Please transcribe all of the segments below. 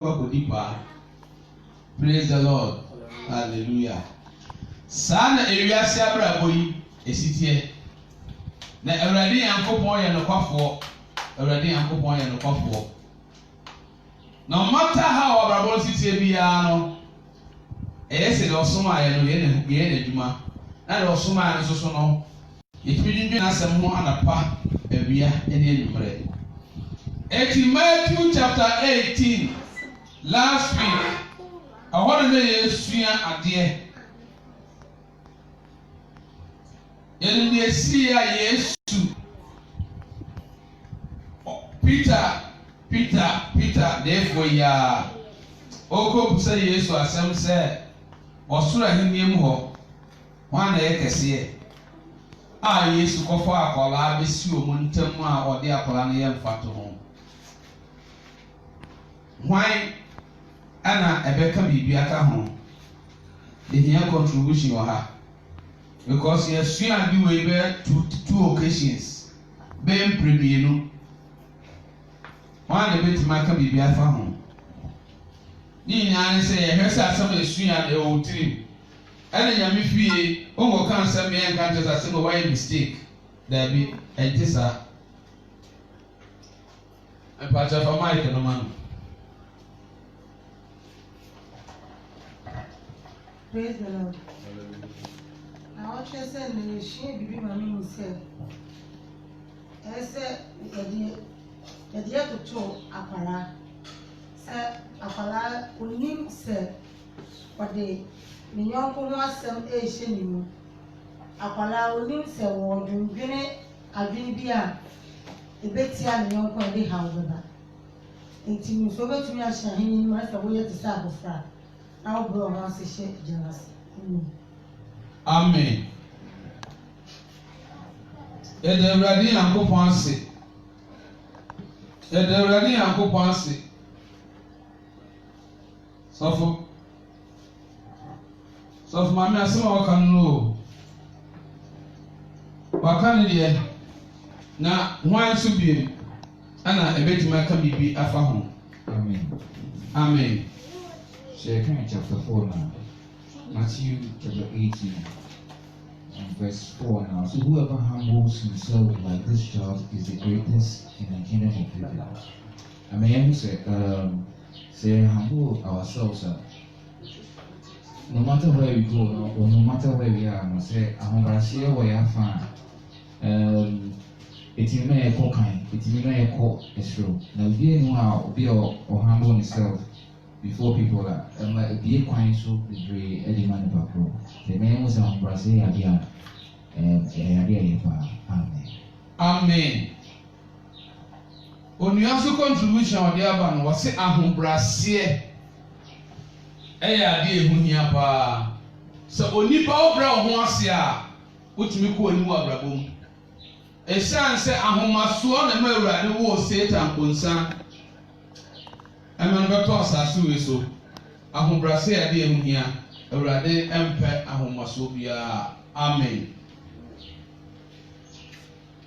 Praise the Lord. Hallelujah. Sana ewiase abrabo yi esitie. Na Awurade Yankopon ye nokwafo. Awurade Yankopon ye nokwafo. No matter how abrabo sitie bia no. Ese de osoma ye no ye na adwuma. Na de osoma ye so no. Yetwidwindwe na asem ho anapa awia ene enumre. Matthew chapter 18 last week. I want to say yes, in the sea, yes, Peter, therefore, ya. Oko say yes, or some say, or so I him ho. One day, I say, yes, to go for a call, I be sure Montema or the Apolanian fat home. Why? Anna Ebeka Bibiaka home. The here contribution or her. Because he has seen and do away two occasions. Ben Premiano. One a bit Maka Bibiaka home. Nina say, I heard some swing at the old tree. And then Yamifi, Ongo can't send me and can't just a single way mistake. There be a tissa. And part of a mic and a man. Praise the Lord. I want to say, the she be my name said. I said, the dear to talk, Apara. Said, Apara, unim said, but the young was some Asian. Apara, unim said, or you grin a green beer. The Betty and young point, however. Until you forget to me, I shall him must away at the Sabbath. Our brother has a jealous. Amen. The ready and coupons. The ready and coupons. So for my son, can know. What can you now? Why should be? Anna, a bit my can be a home. Amen. Amen. Second chapter 4 now. Matthew chapter 18 and verse 4 now. So whoever humbles himself like this child is the greatest in the kingdom of heaven. I mean, say humble ourselves. No matter where we go or no matter where we are, no say humble where you are found. It may a cocaine, it may a court, it's true. Now, be or humble himself before people are like be quite so the Eddie Man Bacro. The man was on Brazil again and Amen. Amen. When you also contribution on the other was say ahun Brazil. Adi ehunya pa. So onipa obra ho ase a wotumi ko onimu abrabom. Esan say ahomaso na mawurade wo Satan konsan. Amen. Beto asasu we so. Ahobrase ade ehuhia. Awurade empe ahomaso bia. Amen.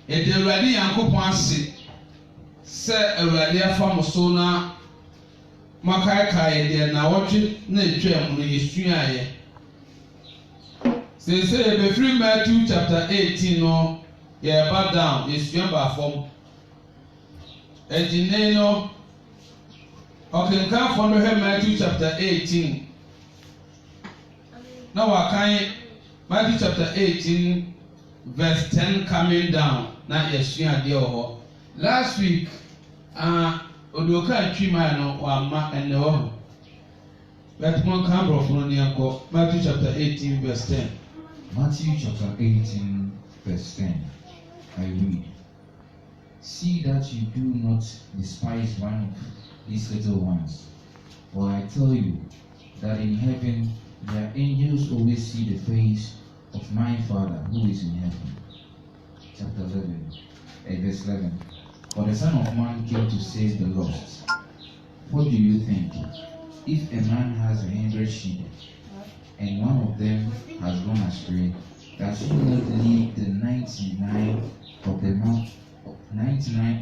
Ede Awurade Yankopon ase se Awurade afa moso na makaika ede na wotwe na etwam no yesuaye. Say be free Matthew chapter 18 no ye back down yesua ba form. Ejine no okay, come from Matthew chapter 18. Now I can Matthew chapter 18 verse 10 coming down. Now yes, last week, Odoka Chima no Wama and no. But one come from Matthew chapter 18 verse 10. Matthew chapter 18 verse 10. I read. See that you do not despise one of these little ones. For I tell you that in heaven their angels always see the face of my Father who is in heaven. Chapter 11, verse 11. For the Son of Man came to save the lost. What do you think? If a man has 100 sheep, and one of them has gone astray, does he not leave the 99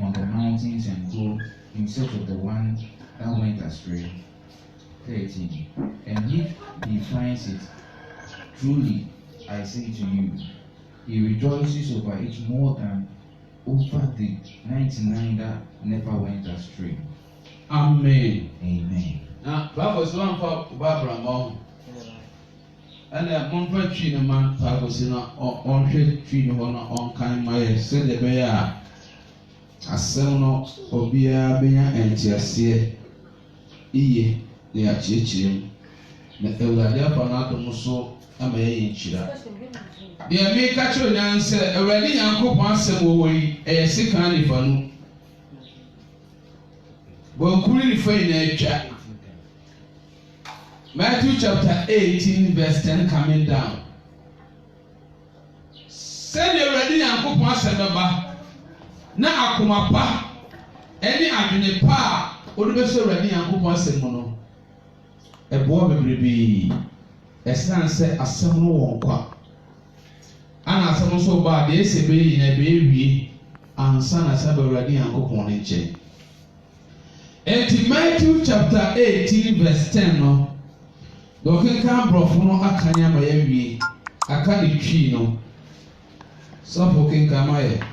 on the mountains and go in search of the one that went astray. 13. And if he finds it, truly I say to you, he rejoices over it more than over the 99 that never went astray. Amen. Amen. Now, Bible says one for Barbara Mom. And a month tree, no man, Bible says on tree, on kind my said the bear. A seminal Obia Benya and Tiasia Iye, they are chitching. The Eladia Panato Muso, a may in Chida. The America children said, already Uncle Pansem away, a sick handy for no. Well, couldn't find a chat. Matthew chapter 18, verse 10 coming down. Send already Uncle Pansem about. Na akoma pa ene adwene pa wode be so rani Yankopɔn asɛm no ɛboa bebrebe ɛsan sɛ asɛm no wɔ nkwa ana asɛm so ba de ese be yi na be ewie ansa na sɛ be rani Yankopɔn ne nkyɛn. Enti Matthew chapter 18 verse 10 no dɔkenka brɔfo no akanya ma ya wie aka ne twi no sɔfo kenka ma yɛ.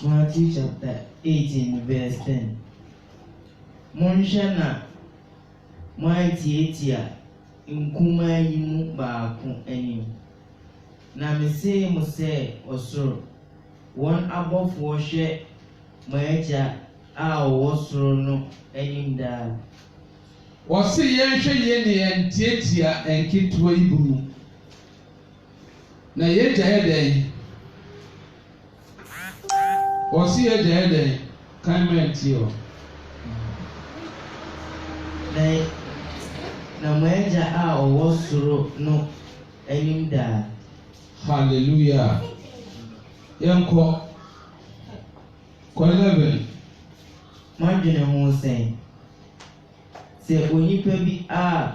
Matthew chapter 18 verse 10. Monshana Moantietia nkuma yi mu baako anim. Na mese mo sɛ ɔsoro wɔn abɔfoɔ hwɛ mo agya a ɔwɔ soro no anim daa. Wɔse yɛnhwɛ yie ne yɛntietia nketewa yi bu mu. Na yɛgya yɛ dɛn? Wɔse yɛgya yɛ dɛn? Kan ma ntie o. Na mo agya a ɔwɔ soro no anim daa. Hallelujah. Yɛnkɔ. Kɔ 11. Madwene ho sɛn. Sɛ onipa bi a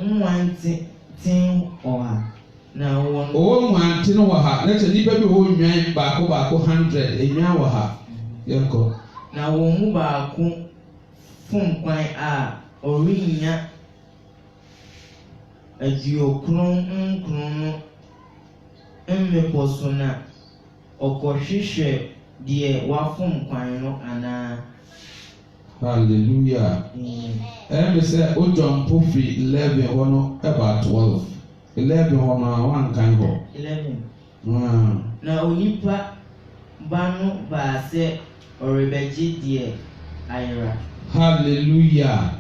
nwanten ɔha na wɔn Ɔwɔ nwanten wɔ ha. Na kyɛ nipa bi wɔ nwan baako 100 enwan wɔ ha. Yɛnkɔ. na wɔn mu baako fom kwan a ɔrenya aduokron no mmepɔ so na ɔkɔhwehwɛ deɛ wafom kwan no anaa. Hallelujah. Ɛyɛ sɛ o jump free 11 hɔ no about 12. 11 hɔ no a wankan hɔ. 11. Na onipa ba no baa sɛ ɔrebɛgye deɛ ayera. Hallelujah.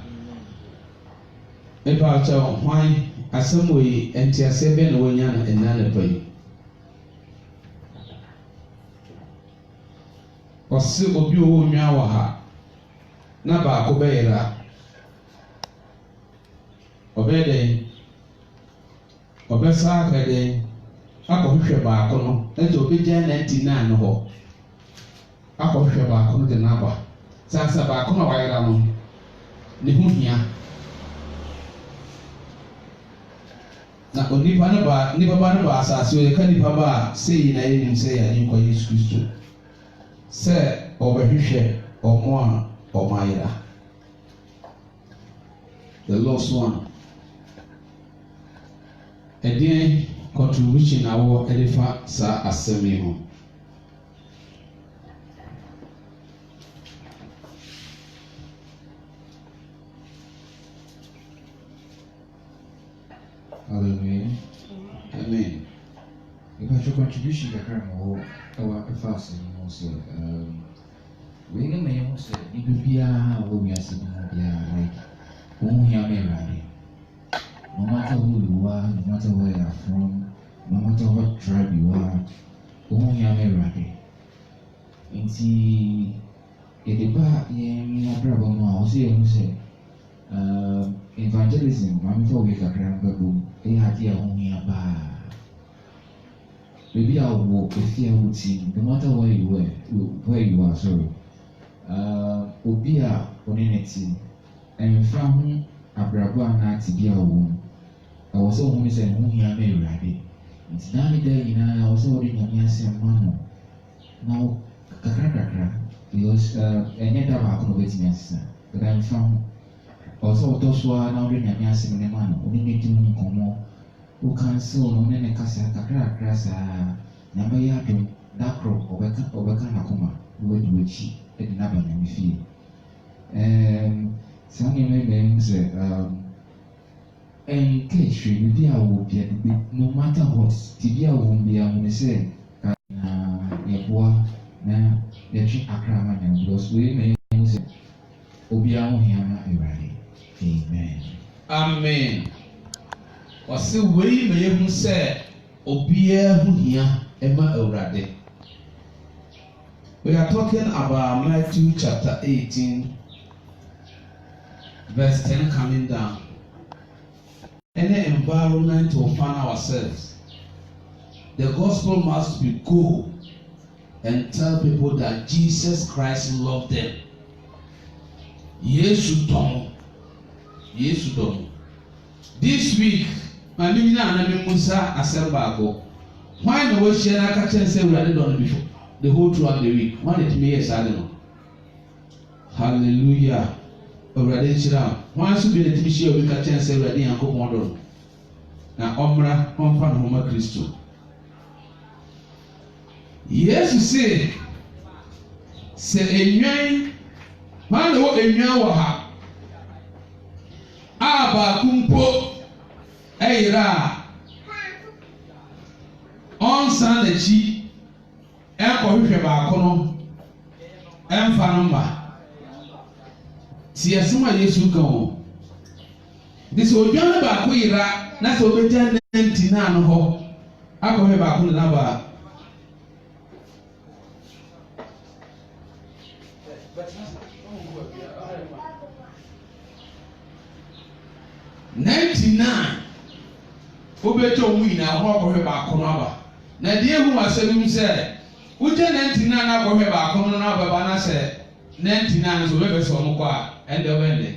Eba akyɛ hwan asɛm wɔ yi ntiasɛ bɛ na wɔnya na ɛna na pa yi. Ɔse obi wɔ nwa wɔ ha na baako bɛyera. Ɔbɛyɛ dɛn? Ɔbɛsa aka dɛn? Akɔhwehwɛ baako no ɛnti ɔbɛgya 99 no hɔ. Akɔhwehwɛ baako no de n'aba. Sasa baako na wayera no ne ho hia. Na onipa ba no ba asase o yɛka nipa ba a sei na yɛnim sɛ yɛ nkwa Yesu Kristo sɛ ɔbɛhwehwɛ ɔmo a ɔmo ayera. The lost one. Ɛdeɛn contribution a wɔ ɛde fa saa asɛm yi ho. Hallelujah. Amen. If I show contribution kakra mo ɛwɔ ɛfa asɛm mu sɛ wei ne ma yɛho sɛ nipa biara a wɔ wiase no mu biara like wɔn hia ma Awurade. No matter who you are, no matter where you are from, no matter what tribe you are, wɔn hia ma Awurade. Nti yɛde ba yɛn abrabɔ mu a wɔsɛ yɛn ho sɛ evangelism maame fɔ obi kakra mbɛbɔ mu ɛyɛ adeɛ a wɔn hia paa. Baby a wɔ efi a wɔti no matter where you are sorry. Obi a ɔne ne ti ɛnfa ho abrabo a na ate bi a wɔwɔ mu ɛwɔ sɛ ohun sɛ ho hia ma awurade nti na ne da nyinaa ɛwɔ sɛ wɔde nyame asɛm ma no na kakra because ɛnyɛ da baako na wɔbɛtumi asesa bɛda mfa ho ɛwɔ sɛ wɔtɔ so a na wɔde nyame asɛm ne ma no wɔne ne di ho nkɔmmɔ wokansel no wɔne ne kasa kakra saa na bɛyɛ adom da koro ɔbɛka n'akoma na wɔadi w'akyi de n'aba nyame fie saa nneɛma yi bɛyɛ sɛ ɛnkɛhwɛ biribi a wɔ bia no matter what tibi a wɔ bia ho ne sɛ na yɛboa na yɛtwe akra ama nyame because wei na yɛhu sɛ obiara ho hia ma awurade amen ɔse wei na yɛhu sɛ obiara ho hia ma awurade. We are talking about Matthew chapter 18 verse 10 coming down. Any environment to find ourselves, the gospel must be go and tell people that Jesus Christ loved them. Yesu dom. This week, my minister and Musa assemble. Why no we share na catch and say we are done before the whole throughout the week? Why did me yes I don't know. Hallelujah. Already shira. Why should be the TV share we catch and say we are doing anko model. Na omra omfa no ma Kristo. Yes say enwan why no enwan wo ha. Aba kumpo eyira ɔnsan n'akyi ɛkɔhwehwɛ baako no ɛmfa no mma tie asɛm a Yesu ka ho de sɛ odwan baako yera na sɛ obɛgya 99 no hɔ akɔhwɛ baako no naba 99 obɛgya ɔmo nyinaa hɔ akɔhwɛ baako no aba na deɛ ehu asɛm sɛ wogya 99 na akɔhwɛ baako no na aba na sɛ 99 so bɛbɛ sɛ ɔmo kɔ a ɛndɛ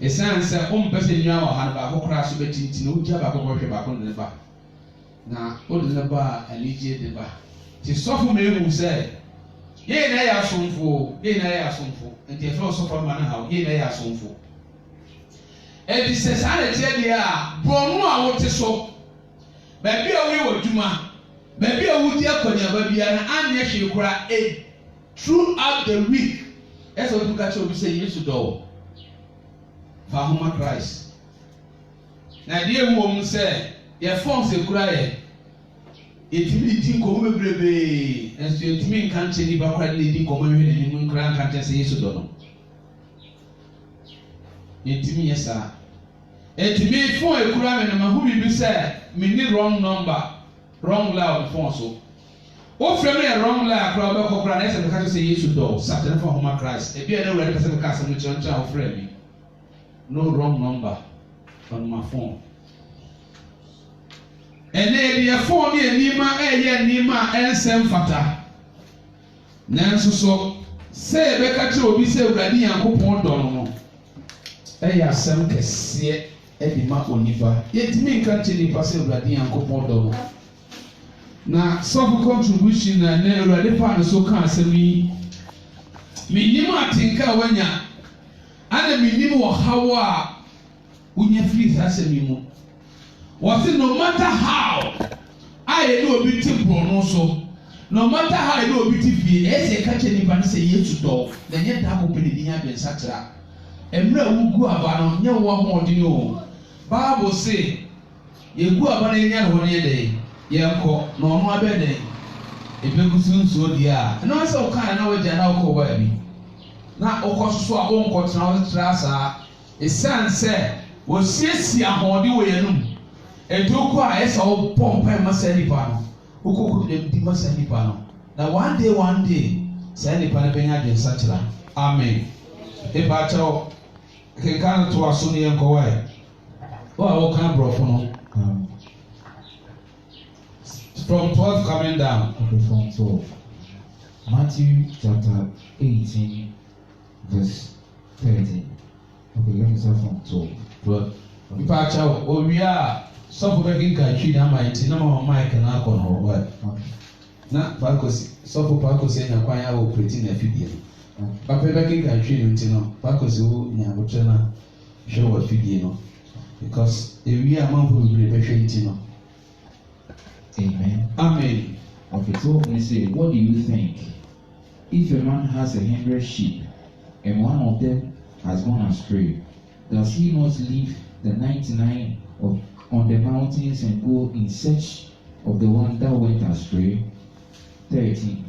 ɛsan sɛ ɔmpɛ sɛ nwa wɔ ha no baako koraa so bɛtinti na wogya baako kɔhwɛ baako no ne ba na wode ne ba a anigye de ba te sɔfo ma ehu sɛ yɛn na yɛ asomfo nti ɛfɛ ɔsɔfo ama no ha yɛn na yɛ asomfo ɛdi sɛ saa na kyerɛ deɛ a borɔno a wote so baabi a woyɛ wɔ dwuma baabi a wodi akɔnyaba biara anyɛ hwee koraa throughout the week ɛsɛ wotu ka kyerɛ obi sɛ Yesu dɔ fa ahoma Christ na deɛ ewu wɔn sɛ yɛfɔn sɛ kura yɛ yɛtumi di nkɔmɔ bebrebee nso yɛtumi nka nkyɛn nipa koraa de di nkɔmɔ nhwɛ n'anim nkora nka nkyɛn sɛ Yesu dɔ no yɛtumi yɛ saa yɛtumi fɔn ekura mi na ma hu bibi sɛ mi ni wrong number wrong line on phone so wofrɛ mi yɛ wrong line koraa ɔbɛkɔ koraa na ɛsɛ mi ka kyerɛ sɛ Yesu dɔ satana fa ahoma Christ ebi yɛ na wura de pɛ sɛ mi ka asɛm no kyerɛ wofrɛ mi no wrong number on my phone. And then the phone here nima nima ensem fata. Nanso so say beka kire obi say urade Yankopon dɔ no. Asɛm kɛseɛ ɛde ma onipa. Yɛtumi nka kire nipa say urade Yankopon dɔ no. Na sɔfo contribution na urade pa no so ka asɛm yi. Minim atenka wanya. Ana minim wɔ hawo a wonya free asɛm yi mu. What no matter how I know be borno so, no matter how I know be fie, ese ka che nipa say Yesu dɔ, na nye da ko pedi di nya ben satra. Emra wu gu aba no nye wo ho ɔdini o. Bible say ye gu aba na nya ho ne de, ye nkɔ na ɔno abɛ de. Ebe gusunsuo di a. Na sɛ o kan na wo gya na wo kɔ ba bi. Na okɔ so a wo nkɔ tena wo tra saa. Esan sɛ wo siesie ahode wo yanum. Etoko a esa wo pompa masa nipa no ukoko di masa nipa no na one day say nipa na benya de sachira amen e ba chawo ke kan to aso ne enko wa wo kan brofo no from 12 coming down. Okay, from 12. Matthew chapter 18 verse 30. Okay, let me start from 12. But nipa akyɛw owia sɔfo bɛkenka twi na ama nti na ma mic na akɔ no hɔ Okay. na pakosi sɔfo pakosi anya kwan a operate na afidie no papa bɛkenka twi no nti no pakosi wo nya abotire na hwɛ wɔ afidie no because ewia amanfo bebree bɛhwɛ nti no. Amen. Amen. Okay, so let me say, what do you think? If a man has 100 sheep and one of them has gone astray, does he not leave the 99 on the mountains and go in search of the one that went astray? 13.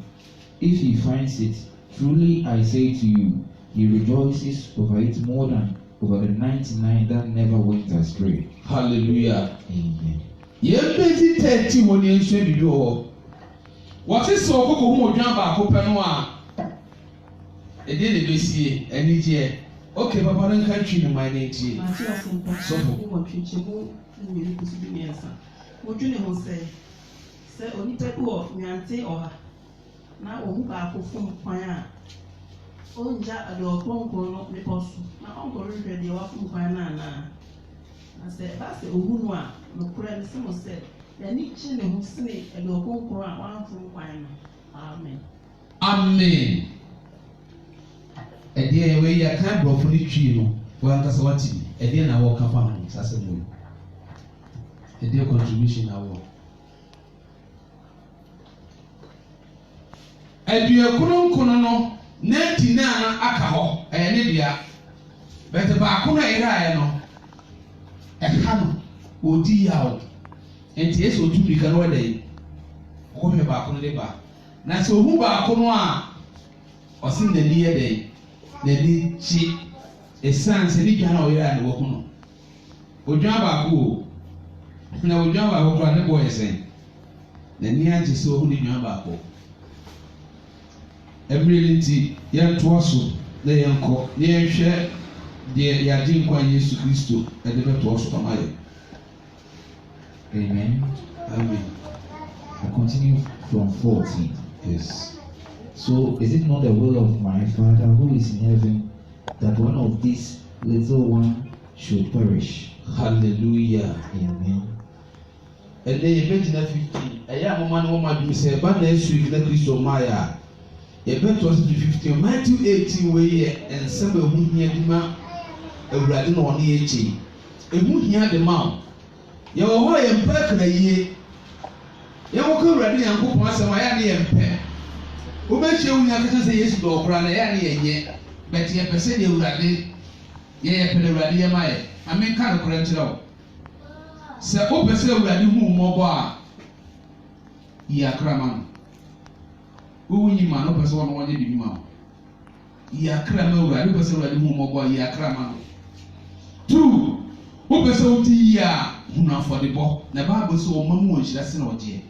If he finds it, truly I say to you, he rejoices over it more than over the 99 that never went astray. Hallelujah. Amen. Yɛn bɛti 30 wɔ ne nsuo bibi wɔ hɔ. Wɔte sɛ ɔkɔkɔ hu odwan baako pɛ no a ɛdeɛ na ɛbɛsie anigyeɛ. Okay, papa no nka twi ne man ne ntie. Mate asɛmpa Sɔfo. wɔ twinkyɛmu mmienu kosi bi mmiɛnsa. Wodwene ho sɛ onipa bi wɔ nnwante ɔha na ɔmu baako fom kwan a ɔngya ade ɔkronkron no mepɔ so na ɔnkɔrehwɛ deɛ wafom kwan no anaa. Na sɛ ɛba sɛ ohu no a nokorɛ no sɛ mo sɛ n'ani kye ne ho sene ade ɔkronkron a wamfom kwan no. Amen. Amen. Ɛdeɛ wei yɛ kan borɔfo ne twi no wankasa wate bi ɛdeɛ na wɔka fa ho sase mu yi ɛdeɛ contribution na wɔ aduakono no 99 na aka hɔ ɛyɛ ne dea bɛtɛ baako no ɛyɛayɛ no ɛha no wɔdi yaw nti ɛsɛ otu mirika no wɔda yi ɔkɔhwɛ baako no de ba na sɛ ohu baako no a ɔsi n'ani yɛ dɛ n'ani kyi esan sɛ ne dwan a ɔyɛ a ne wɔ ho no odwan baako o na odwan baako kora ne bɔ yɛ sɛn n'ani agye sɛ ɔho ne dwan baako ɛmiri nti yɛntoa so na yɛnkɔ na yɛnhwɛ deɛ yɛagye nkwa Yesu Kristo ɛde bɛtoa so kama yɛ. Amen. Amen. I continue from 14. Yes. So is it not the will of my Father who is in heaven that one of these little ones should perish? Hallelujah. Amen. Ɛnɛ yɛbɛgyina 15 ɛyɛ amoma ne wɔma dwom sɛ ɛba na esu yi na Kristo maa yɛ a yɛbɛtoa so to 15 Matthew 18 wei yɛ nsɛm a ɛho hia de ma Awurade na ɔne yɛ kyɛ ɛho hia de ma wo yɛwɔ hɔ yɛn mpɛ akra yie yɛwɔ kɔ Awurade Nyankopɔn asɛm a yɛ ne yɛn mpɛ wobɛhyia wo nya kaka sɛ Yesu dɔ ɔkora na yɛ ne yɛnyɛ bɛte yɛpɛ sɛ deɛ Awurade yɛyɛ pɛ de Awurade yɛ ma yɛ amenka no korɛ nkyerɛ wo sɛ wopɛ sɛ Awurade hu mmɔbɔ a yi akra ma no wowu nyima no pɛ sɛ wɔn wɔnyɛ bibi ma wo yi akra ma Awurade wopɛ sɛ Awurade hu mmɔbɔ a yi akra ma no 2 wopɛ sɛ wote yi a hunu afɔdebɔ na Bible sɛ wɔma mu wɔ nhyira se na ɔgyeɛ.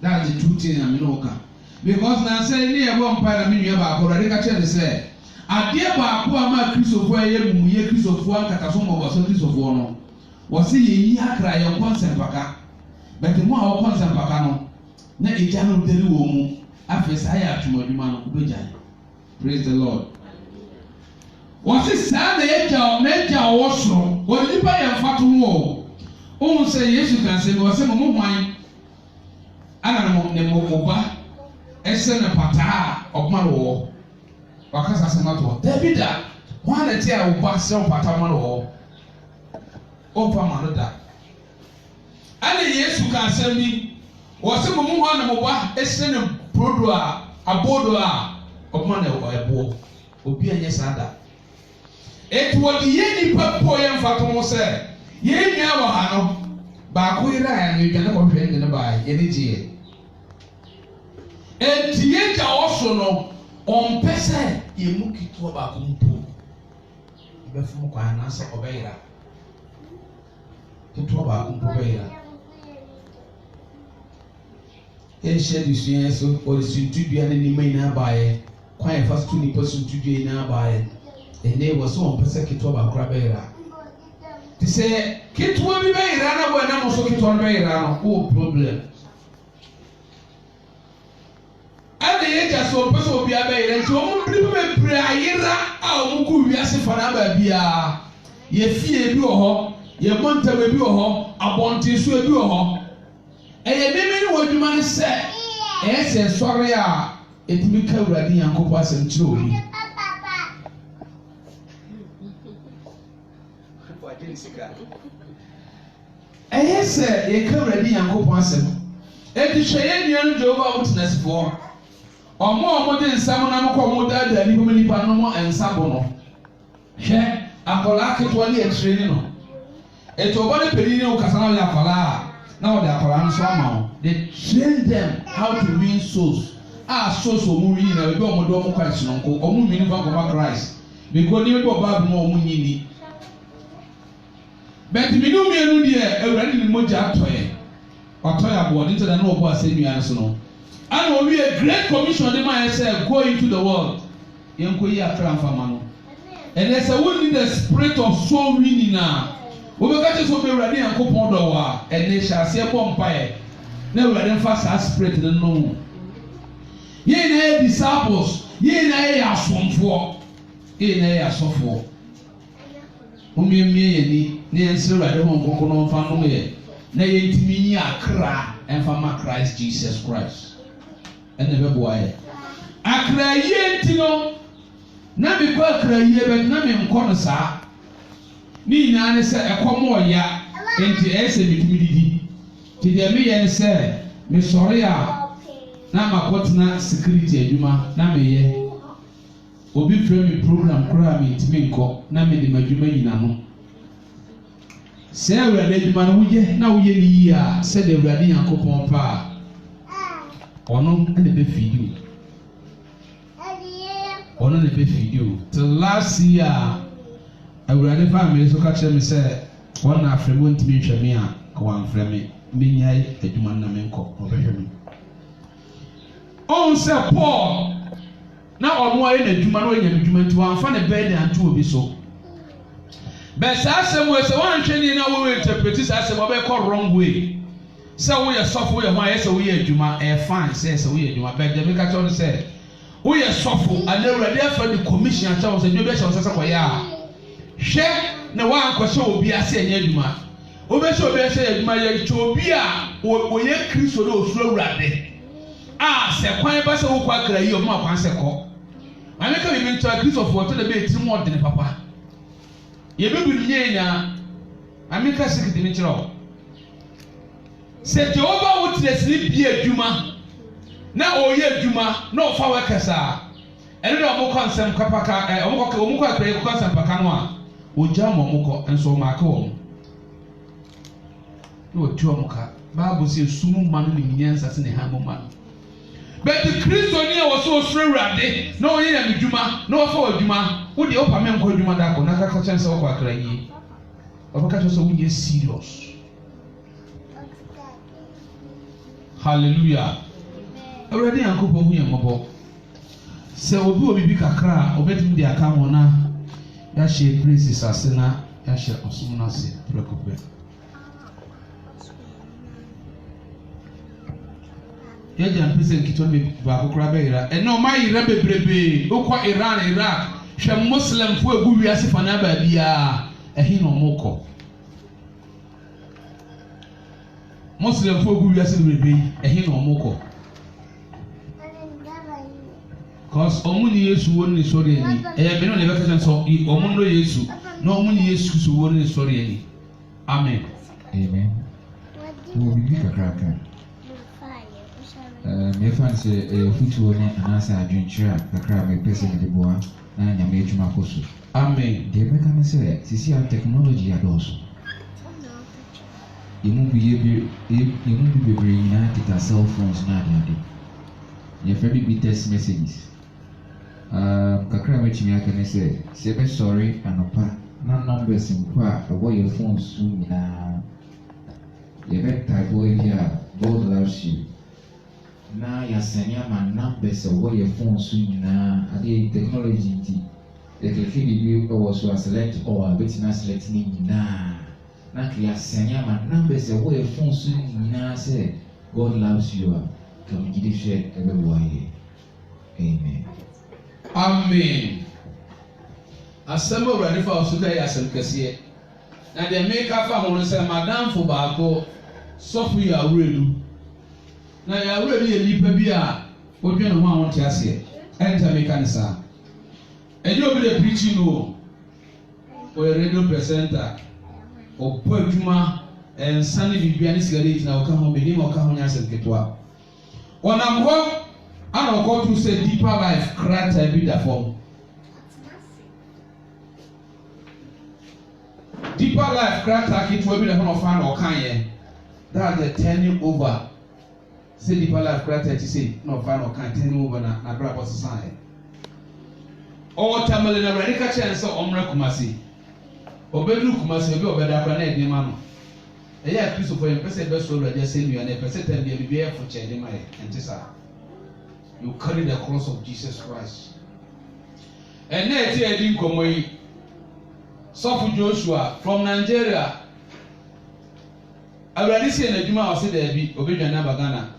That's the 2 things I'm going to because now say ni ebo mpa na me nua baako Awurade ka kyerɛ ne sɛ adeɛ baako a ma Kristofo ayɛ mu yɛ Kristofo ankata so mɔ so Kristofo no wɔ se yɛ yi akra yɛ kɔnsɛmpaka bɛtɛ mu a wɔ kɔnsɛmpaka no na egya no deri wɔ mu afɛ saa yɛ atwumadwuma no wobɛgya. Praise the Lord. Wɔ se saa na yɛgya ɔwɔ soro wɔ nipa yɛ mfato ho wɔ ohun sɛ Yesu kan sɛ wɔ se mo hwan ana ne mo ba ɛsɛ ne pataa ɔkoma no wɔ wakasa asɛm ato dabi da wɔn na te a ɔba sɛ ɔpata ma no wɔ ɔmfa ma no da ɛna Yesu ka asɛm bi wɔsɛ mo hwan na mo ba ɛsɛ ne brodo a abodo a ɔkoma no ɛboɔ obi anyɛ saa da etu wɔde yɛ nipa po yɛ mfa to ho sɛ yɛn nua wɔ ha no baako yɛrɛ a yɛn adwane kɔhwɛ ne baa yɛn gyeɛ. Enti yɛgya ɔso no ɔmpɛ sɛ yɛmu ketewa baako mpo yɛbɛfom kwan anaasɛ ɔbɛyera ketewa baako mpo bɛyera. Yɛhyɛ de sua so ɔde suntudua ne nneɛma nyinaa baeɛ kwan yɛfa so to nipa suntudua nyinaa baeɛ ɛnɛ wɔ sɛ ɔmpɛ sɛ ketewa baako bɛyera te sɛ ketewa bi bɛyera na bɔ ɛnam so ketewa no bɛyera no wɔ problem. de yɛgya so ɔmpɛ sɛ obi abɛyerɛ nti wɔn mmiri bebree ayera a wɔn kɔ wiase fa na aba biara yɛfie bi wɔ hɔ yɛmmɔntama bi wɔ hɔ abɔntensoɔ bi wɔ hɔ ɛyɛ mímí ne wɔ adwuma no sɛ ɛyɛ sɛ sɔre a ɛtumi ka Awurade Nyankopɔn asɛm kyerɛ obi ɛyɛ sɛ yɛka Awurade Nyankopɔn asɛm eti hwɛ yɛn nua no Jehova Witnessfoɔ ɔmo a ɔmo de nsɛm na mo kɔ ɔmo daadaa nipa no mo nsa bo no hwɛ akwadaa ketewa ne yɛkyerɛ ni no etu ɔbɔ ne panyin ne okasa na ɔyɛ akwadaa na ɔde akwadaa no so ama wo they train them how to win souls souls ɔmo win na ebi ɔmo de ɔmo kɔ ɛsononko ɔmo win fa kɔma Christ because ne bi ɔbaa bi mo ɔmo nyi ni bɛti mi ni omienu deɛ Awurade ne mogya atɔɛ ɔtɔɛ aboɔ ne ntɛnɛ na ɔbɔ asɛ nua no so no ana owi a great commission de ma yɛ sɛ go into the world yɛn ko yi akra nfama no ɛnɛ sɛ wo need the spirit of soul winning na wobɛka kyɛ sɛ ɔbɛ Awurade Nyankopɔn dɔ wɔ a ɛnɛ hyɛ aseɛ bɔ mpaeɛ na Awurade mfa saa spirit no no yɛn na yɛ disciples yɛn na yɛ asomfoɔ yɛn na yɛ asɔfoɔ omiemie yɛ ni ne yɛn sɛ Awurade ho nkɔkɔ no mfa no yɛ na yɛn ntumi nyi akra ɛmfa ma Christ Jesus Christ ɛna ɛbɛboa yɛ akra yie nti no na mekɔ akra yie bɛ na menkɔ no saa ne nyinaa ne sɛ ɛkɔm ɔya nti ɛyɛ sɛ metumi didi nti deɛ meyɛ ne sɛ mesɔre a na makɔtena security adwuma na meyɛ obi frɛ me program koraa mentumi nkɔ na mede m'adwuma nyina no sɛ Awurade adwuma no woyɛ na woyɛ ne yie a sɛdeɛ Awurade Nyankopɔn pa a ɔno ɛna bɛfidi o ɔno na bɛfidi o till last year Awurade family so ka kyerɛ me sɛ wɔn na afrɛ me ntumi nhwɛ me a wɔamfrɛ me menyae adwuma no na menkɔ ɔbɛhwɛ me ɔn sɛ Paul na ɔno ayɛ n'adwuma na ɔyɛ n'adwuma nti wɔamfa ne bɛɛ de anto obi so bɛ saa asɛm wɔ sɛ wɔanhwɛ ne na wɔwɔ interpret saa asɛm ɔbɛkɔ wrong way sɛ woyɛ sɔfo woyɛ ho ayɛ sɛ woyɛ adwuma ɛyɛ fine sɛ woyɛ adwuma bɛ dɛm ka kyerɛ no sɛ woyɛ sɔfo ana Awurade afa ne commission akyɛ wo sɛ dwuma bɛhyɛ wo sɛ kɔyɛ a hwɛ na woankɔhyɛ obi ase ɛnyɛ adwuma wobɛhyɛ obi ase ɛnyɛ adwuma yɛkyɛ obi a wɔyɛ Kristo na osuro Awurade a sɛ kwan ba sɛ wokɔ akra yi ɔmo akwan sɛ kɔ ameka bi nkyɛn Kristofoɔ to na bɛ etiri mu ɔdene papa yɛbɛbi nyɛ nyinaa ameka sikiti mi kyerɛ wo sɛ Jehova wo tiri sini bi adwuma na ɔyɛ adwuma na ɔfa wɔ kɛse ɛne na ɔmo kɔ nsɛm kapaka ɔmo kɔ akra kɔ nsɛm paka no a ɔgya ɔmo kɔ nso ɔmo aka wɔn na ɔtu ɔmo ka baabu sɛ sumu ma no ne nyansa se ne ha mo ma no bɛti Kristo ni a wɔso osoro Awurade na ɔyɛ yɛn adwuma na ɔfa wɔ adwuma wo deɛ ɔpa mɛ nkɔ adwuma da kɔ na kaka kyɛn sɛ ɔkɔ akra yie ɔbɛka kyerɛ sɛ wonyɛ serious hallelujah Awurade Nyankopɔn hu yɛn mmɔbɔ sɛ obi wɔ bibi kakra a ɔbɛtumi de aka ho na yɛahyɛ praises ase na yɛahyɛ ɔsom no ase prɛkɔpɛ yɛgya mpɛsɛ nketewa no baako koraa bɛyera ɛnɛ ɔma yera bebrebe wokɔ Iran Iraq hwɛ Muslimfoɔ egu wiase fa na aba biara ɛhe na ɔmo kɔ Muslimfoɔ egu wiase bebrebe ɛhe na ɔmo kɔ cause ɔmo ni Yesu wɔ ne sɔre ani ɛyɛ bɛnɛ na ɛbɛka kyɛn sɛ ɔmo no Yesu na ɔmo ni Yesu so wɔ ne sɔre ani amen wo bibi kakraka mefa sɛ futuo ne anaasɛ adwenkyerɛ a kakra mepɛ sɛ mede boa na Nyame adwuma kɔ so amen deɛ mɛka ne sɛ sisi a technology adɔɔso yɛmu bi bebree nyinaa kita cell phones na adeade yɛfrɛ bi text messages kakra mɛtumi aka ne sɛ yɛbɛsɔre anɔpa na numbers mpo a ɛwɔ yɛ phone so nyinaa yɛbɛtype wɔ bi a God loves you na yɛasɛne ama numbers ɛwɔ yɛ phone so nyinaa adeɛ technology nti yɛkɛkɛ biribi ɛwɔ so a select all a bɛtumi select ne nyinaa na yɛasɛne ama numbers ɛwɔ yɛ phone so nyinaa sɛ God loves you a kamegyede hwɛ ɛbɛboa yɛ Amen. Amen. Assemble ready for us today as a Cassia. And they make up for one say, Madame for Baco, Sophia Redu. Now you are already a leap beer. What you know, I want to say. Enter Mechanism. And you'll be the preaching or a radio presenter or Pojuma and Sunny Bibiani cigarette now come home, Benim or Cahonas and Ketua. When I'm home, I don't go to say deeper life, crack a bit of form. Deeper life, crack it will be the home of fan or Kanye. That's the turning over. Say deeper life, crack it, say no fan or can't turn over na grab us society. Or Tamil na radical chance of Omra Kumasi. Obedu Kumasi will be obeda Pranet de Mano. A year Christopher and President Best will just send you and a percent be a for Chadima and Tessa. You carry the cross of Jesus Christ. And now here didn't come away. Sofu Joshua from Nigeria. I already seen a Juma or said there be Obedient Nabagana.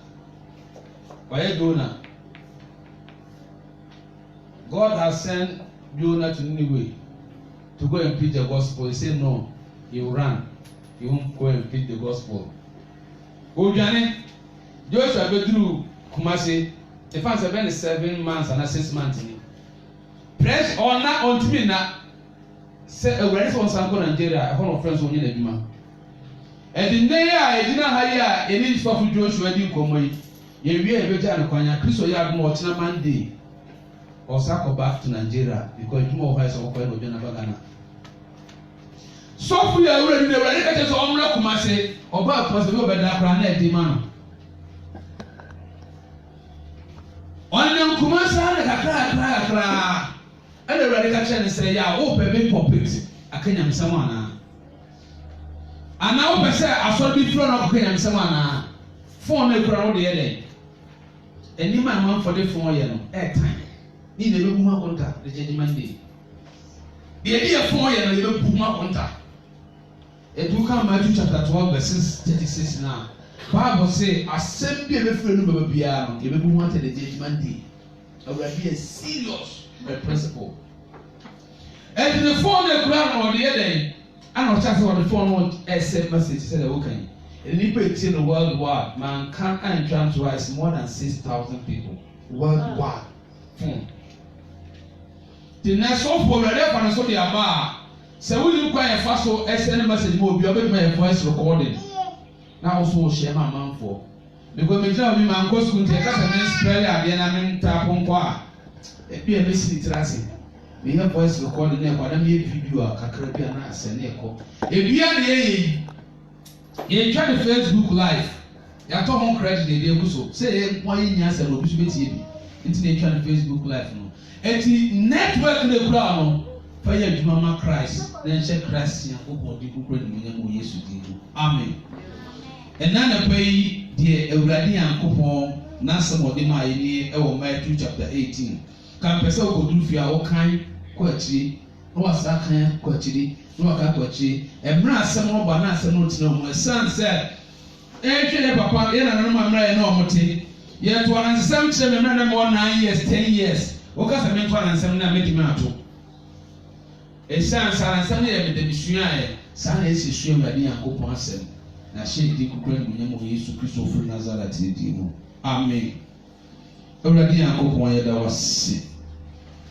Why Jonah? God has sent Jonah to Nineveh to go and preach the gospel. He said no, he will run. He won't go and preach the gospel. Ojane, Joshua be through Kumasi. The fans have been 7 months and 6 months. Press on that on me now. Say a ready for Sanko Nigeria, a whole of friends on the Juma. And the day I did not hire any stuff with Joshua didn't come away. You will be better than Kwanya. Chris Oyad more Monday. Or Sako back to Nigeria because more of us are going to be in Bagana. So we are already the radicals of Omra Kumase, or back was the Bedakranet demand. On the Kumasa, and the radical channel say, yeah, open big poppets, a Kenyan Samana. And now, I say, I saw the throne of Kenyan Samana, 400 crowd the other. And you might want for the 4 years, airtime. Ni the Puma contact, the judgment day. The idea 4 years, the Puma contact. It will come Matthew chapter 12, verses 36 now. Bible say, assembly of a friend of a piano, if you wanted the judgment day. It will be a serious principle. And the phone the ground on the other day, I don't just want the phone accept message said okay. And if it's in the worldwide, man can't transfer more than 6,000 people worldwide. The next one for the reference of the Abba. So we look quite a fast so SN message will be able to make a voice recording. Now also share my man for. Because me tell me man go school take us a minute spell at the end tap on qua. It be a message tracing. We have voice recording there, but I made video a Caribbean as an echo. If you are the you try the Facebook live. You are talking credit the day so. Say why in answer will be TV. Internet try the Facebook live no. Eti network the ground for your Mama Christ. Then check Christ and go body go pray the name of Jesus. Amen. And now the pay the Euradi and Coupon Nasa Modima in Matthew chapter 18. Can person go do fear all kind quality, no was that kind quality, no quality, and brass some more bananas and notes no. My son said, "Eh, Papa, you know, my man, no more tea. Yet one and some children, more 9 years, 10 years. Oka se mentwa na nsem na medimi ato e san san san na me de bisua e san na esi sua madi yakopon asem na shedi kukura mu nyamo Yesu Kristo fu Nazareth di mu amen ewradi yakopon ya da wase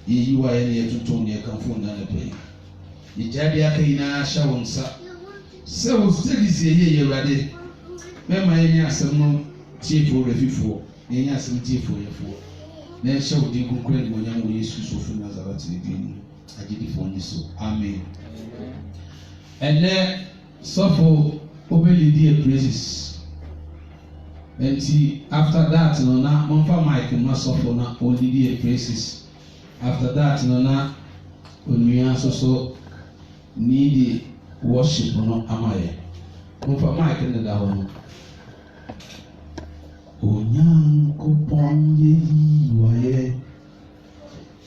yi wa ya ne tutu ne kan fu na na pe yi jadi aka ina sha wonsa se wo studies ye ewradi me ma yen asem no tiefo refifo yen asem tiefo yefo na show di kukura mu nyamo Yesu Kristo fu Nazareth di mu agidi fo ni so amen and then suffer obey the praises and see after that no na monfa mic no suffer na only the praises after that no na onua so need worship no amaye monfa mic no da ho no Onyankopon ye waye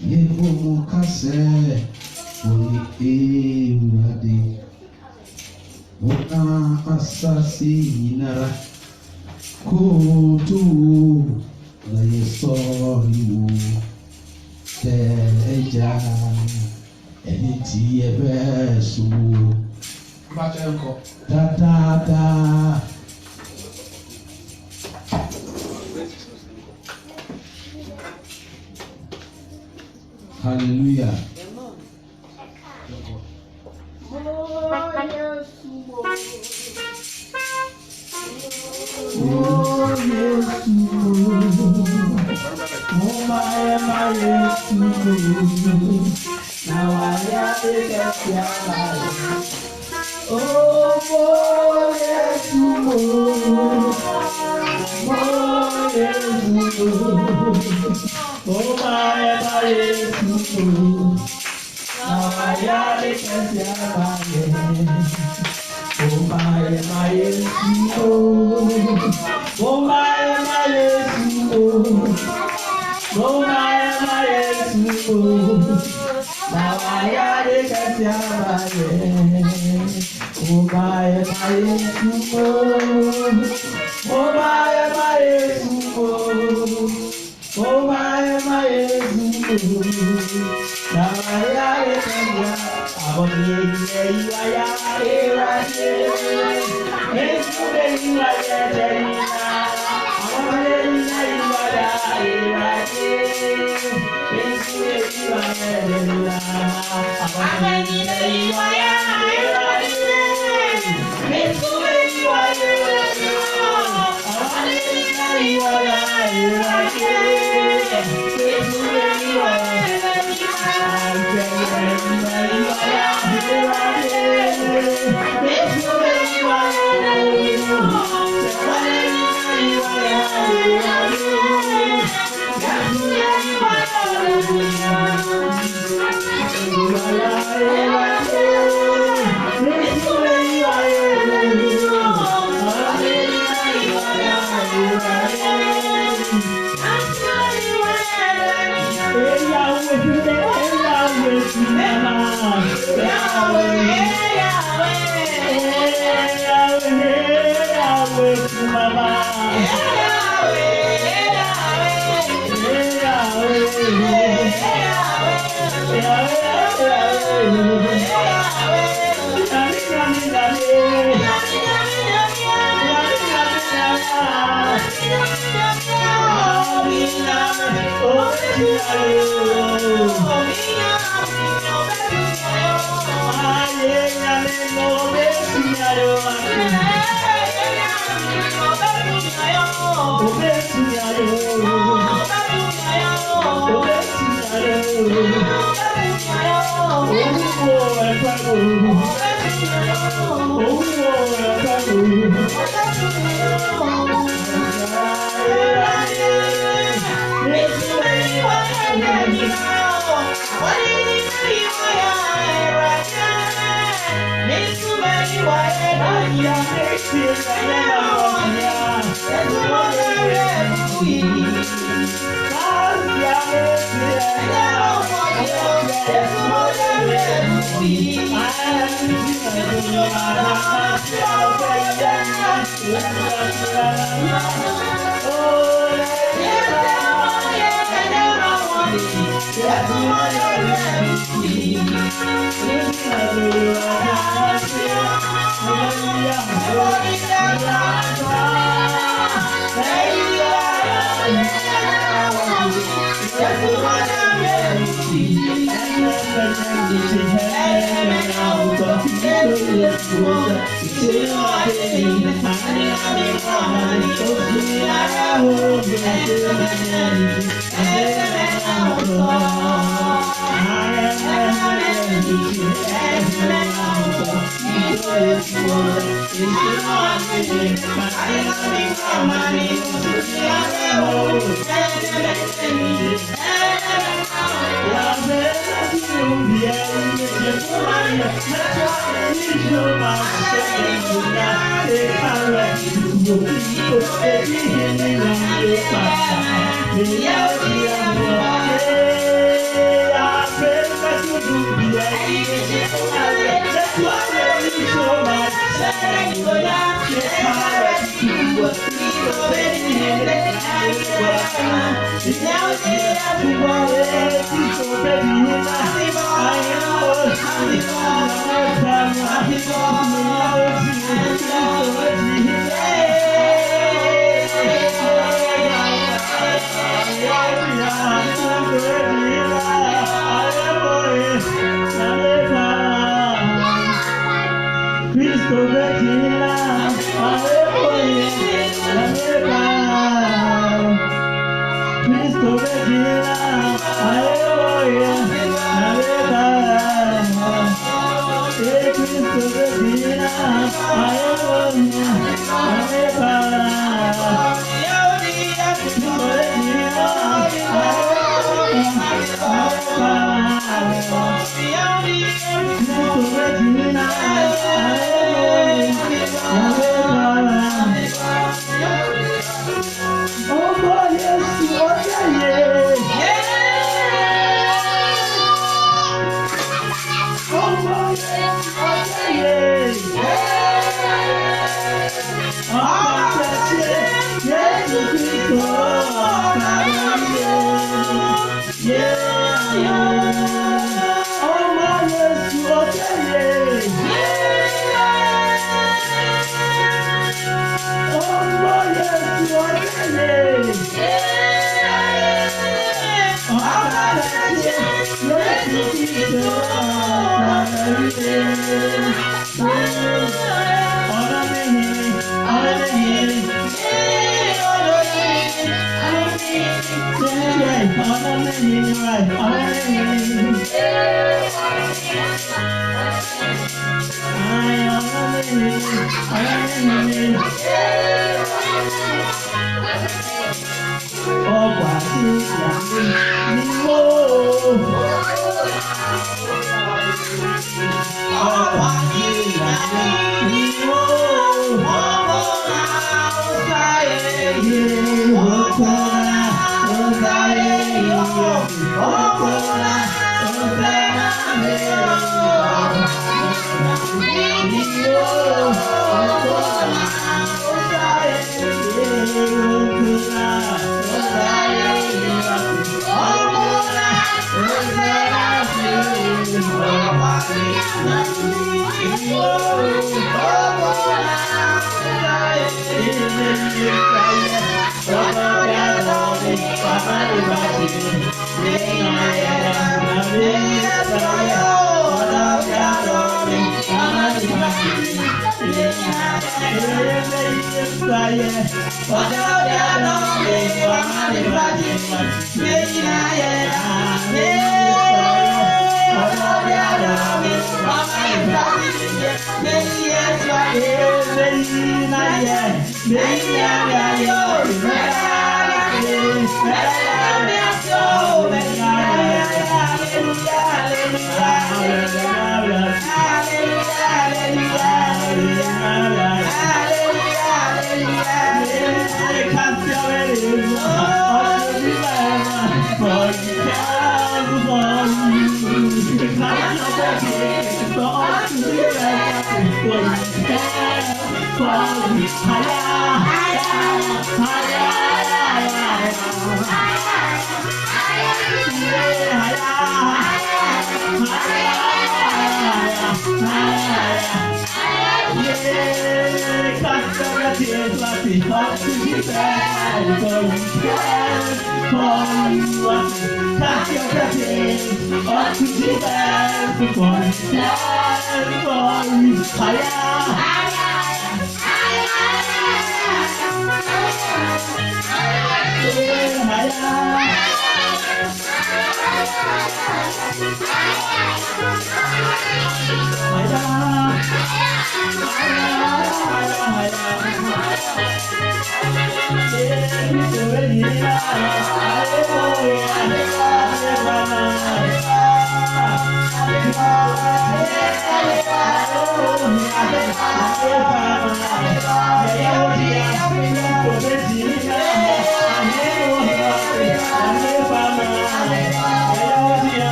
ye fomo kase oni ewade Ona asasi inara kutu la yeso iwo Eja Eniti Ebesu Bachenko Da Hallelujah.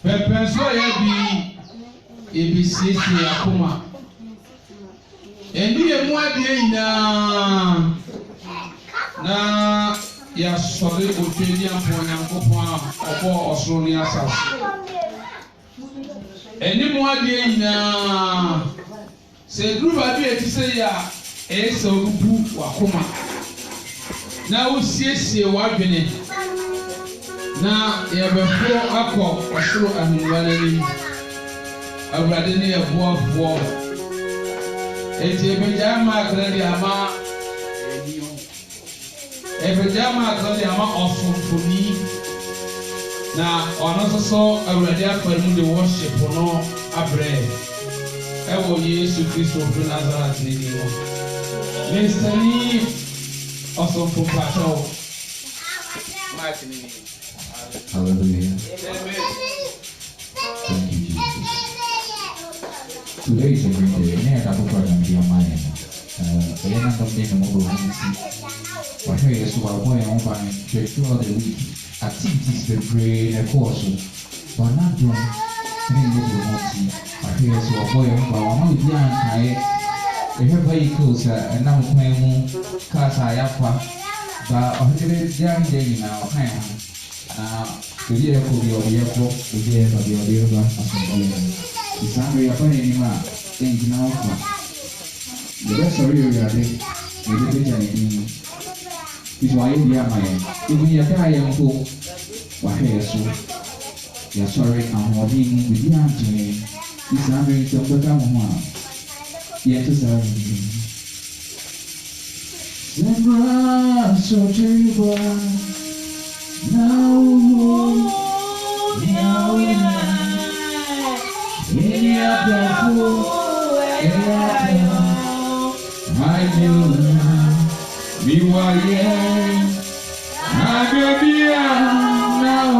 Pɛpɛ nso yɛ bi ebisiesie akoma. Ɛni emu adeɛ nyinaa na yɛasɔre otwadi ampo Nyankopɔn a ɔbɔ ɔsoro ne asase. Ɛni mu adeɛ nyinaa sɛ duru baabi a ɛte sɛ yɛ a ɛyɛ sɛ ɔbubu wakoma na wosiesie w'adwene na yɛbɛforo akɔ ɔsoro ahengua n'anim. Awurade ne yɛ boafoɔ. Eti ebegya ma akra de ama ɔsomfoni na ɔno nso so Awurade afa mu de worship no abrɛ ɛwɔ Yesu Kristo fi Nazareth ne mu. Mestani ɔsomfo mpakyɛw. Hallelujah. Amen. Thank you, Jesus. Today is a great day. I have a program in my mind. I am something the mobile see. But here is what boy on by throughout the week. Activities the brain and course. But not doing any little more see. But here is what boy on by one of the young guy. We have vehicles and now playing cars. I have but 100 young day now. The year could be on the airport, the year of the other it's angry upon any man, think now. The rest of you are there, maybe anything. It's why you are my even your guy and go. Why, so you're sorry, I'm holding with the Anthony. It's angry to the Gamma. Yet is a so terrible. Now. I do be why I be now.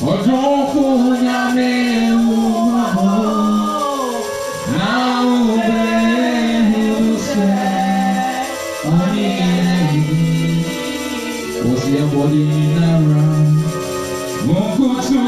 Or don't fool me now. They say, was your body around? Won't go to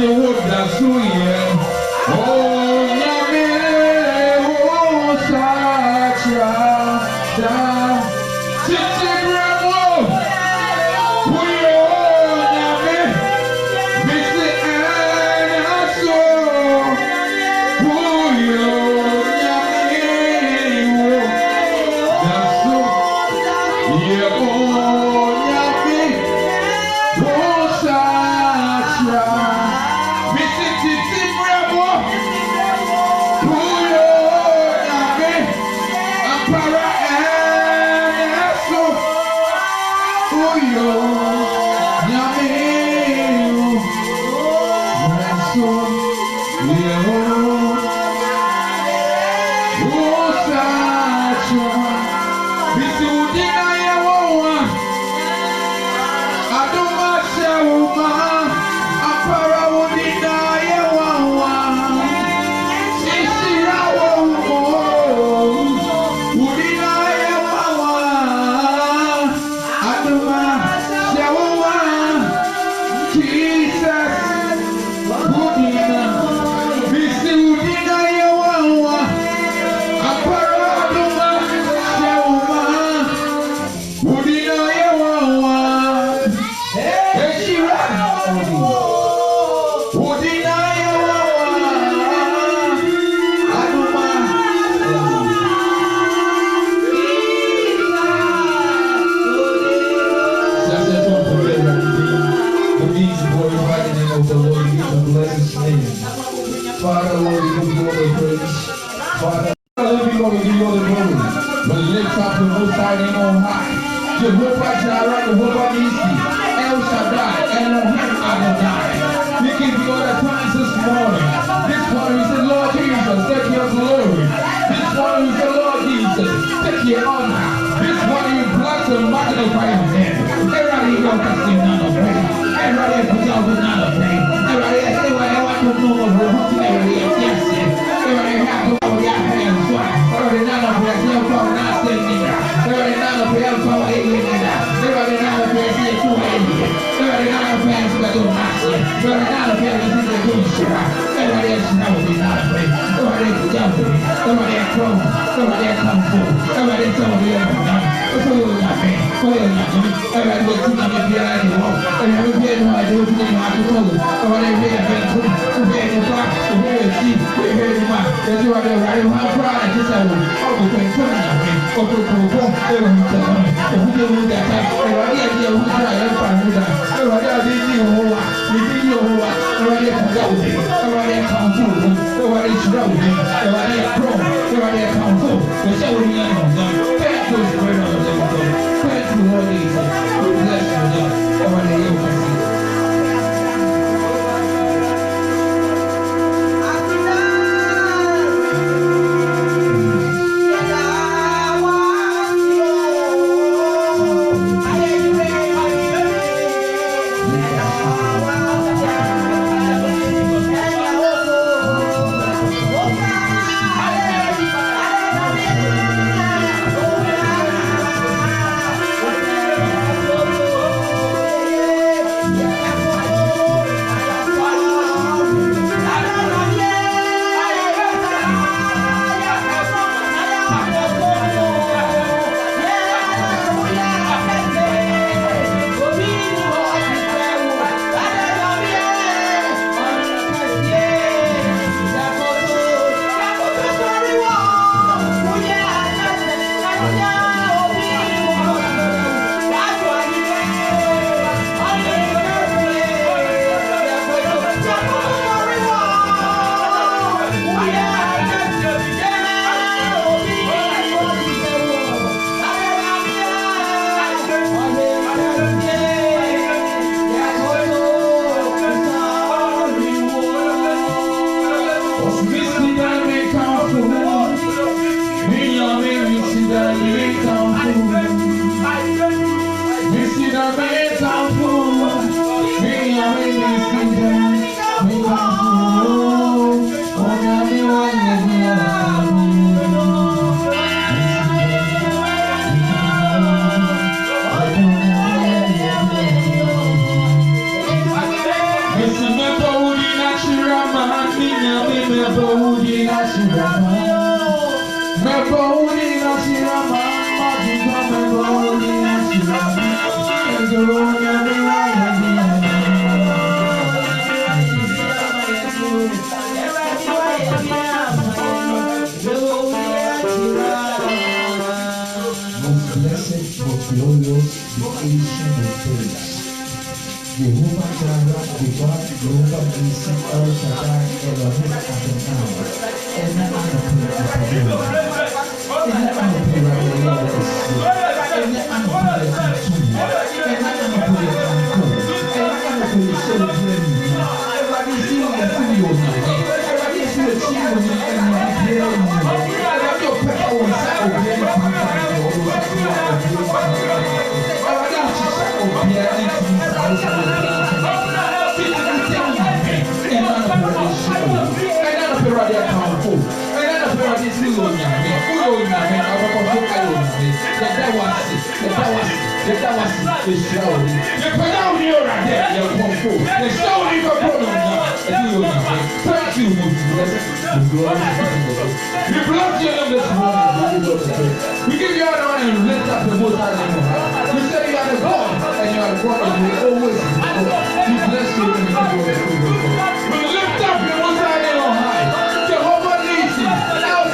say what that's so yeah. Oh, nyame, oh, sacha, da, titi gramo, uyo, nyame, misi anaso, uyo, nyame, that's so, yeah, oh, nyame, oh, sacha. Father, Lord, we give you all the praise. Father, Lord, we give you all the glory. But lift up the most high name on high. Jehovah Jireh, Jehovah Nissi, El Shaddai, Elohim Adonai. We give you all the praise this morning. This morning we say, Lord Jesus, take your glory. This morning we say, Lord Jesus, take your honor. This morning we bless and magnify your name. Everybody go casting none of praise. Everybody put out the none of praise. Everybody say what I want to know of your home. Everybody yes, everybody have to hold your hands. Everybody none of praise. Your power not standing there. Everybody none of praise. Power alien in there. Everybody none of praise. See you alien. Everybody none of praise. But don't ask it. Everybody none of praise. See you doing shit. Everybody else know we not of praise. Everybody put out the praise. Everybody come. Everybody come forward. Everybody tell me everything. Everybody go to the behind the wall. Everybody be able to do it in my control. Everybody be able to be in the back, to be able to see, to be able to mark. That's why they're riding my pride and just have to turn away. Or to go, they will tell me. If we don't do that, everybody idea who try and find that. Everybody has been here who are, we bring you who are, everybody comes out with it. Everybody comes through, everybody is rolling, everybody is grown, everybody comes through. The show is not on them. Thank you, Lord. Thank you, Lord Jesus. We bless you, Lord. Everybody else can see. This is my Glorious, the ancient of days. Jehovah Jireh, the God, Jehovah Nissi, El Shaddai, Elohim Adonai. Ena anapura apabila. Ena anapura yawesi. Ena anapura tutu. Ena anapura kanko. Ena anapura celebrate. Everybody is doing the video now. Everybody is doing the video now. Everybody is your pepper on side of the we give you all the honor and lift up the most high name of God. We say you are the God and you are the God and you always be God. We bless you and we give you all the praise. We lift up the most high name on high. Jehovah Nissi, El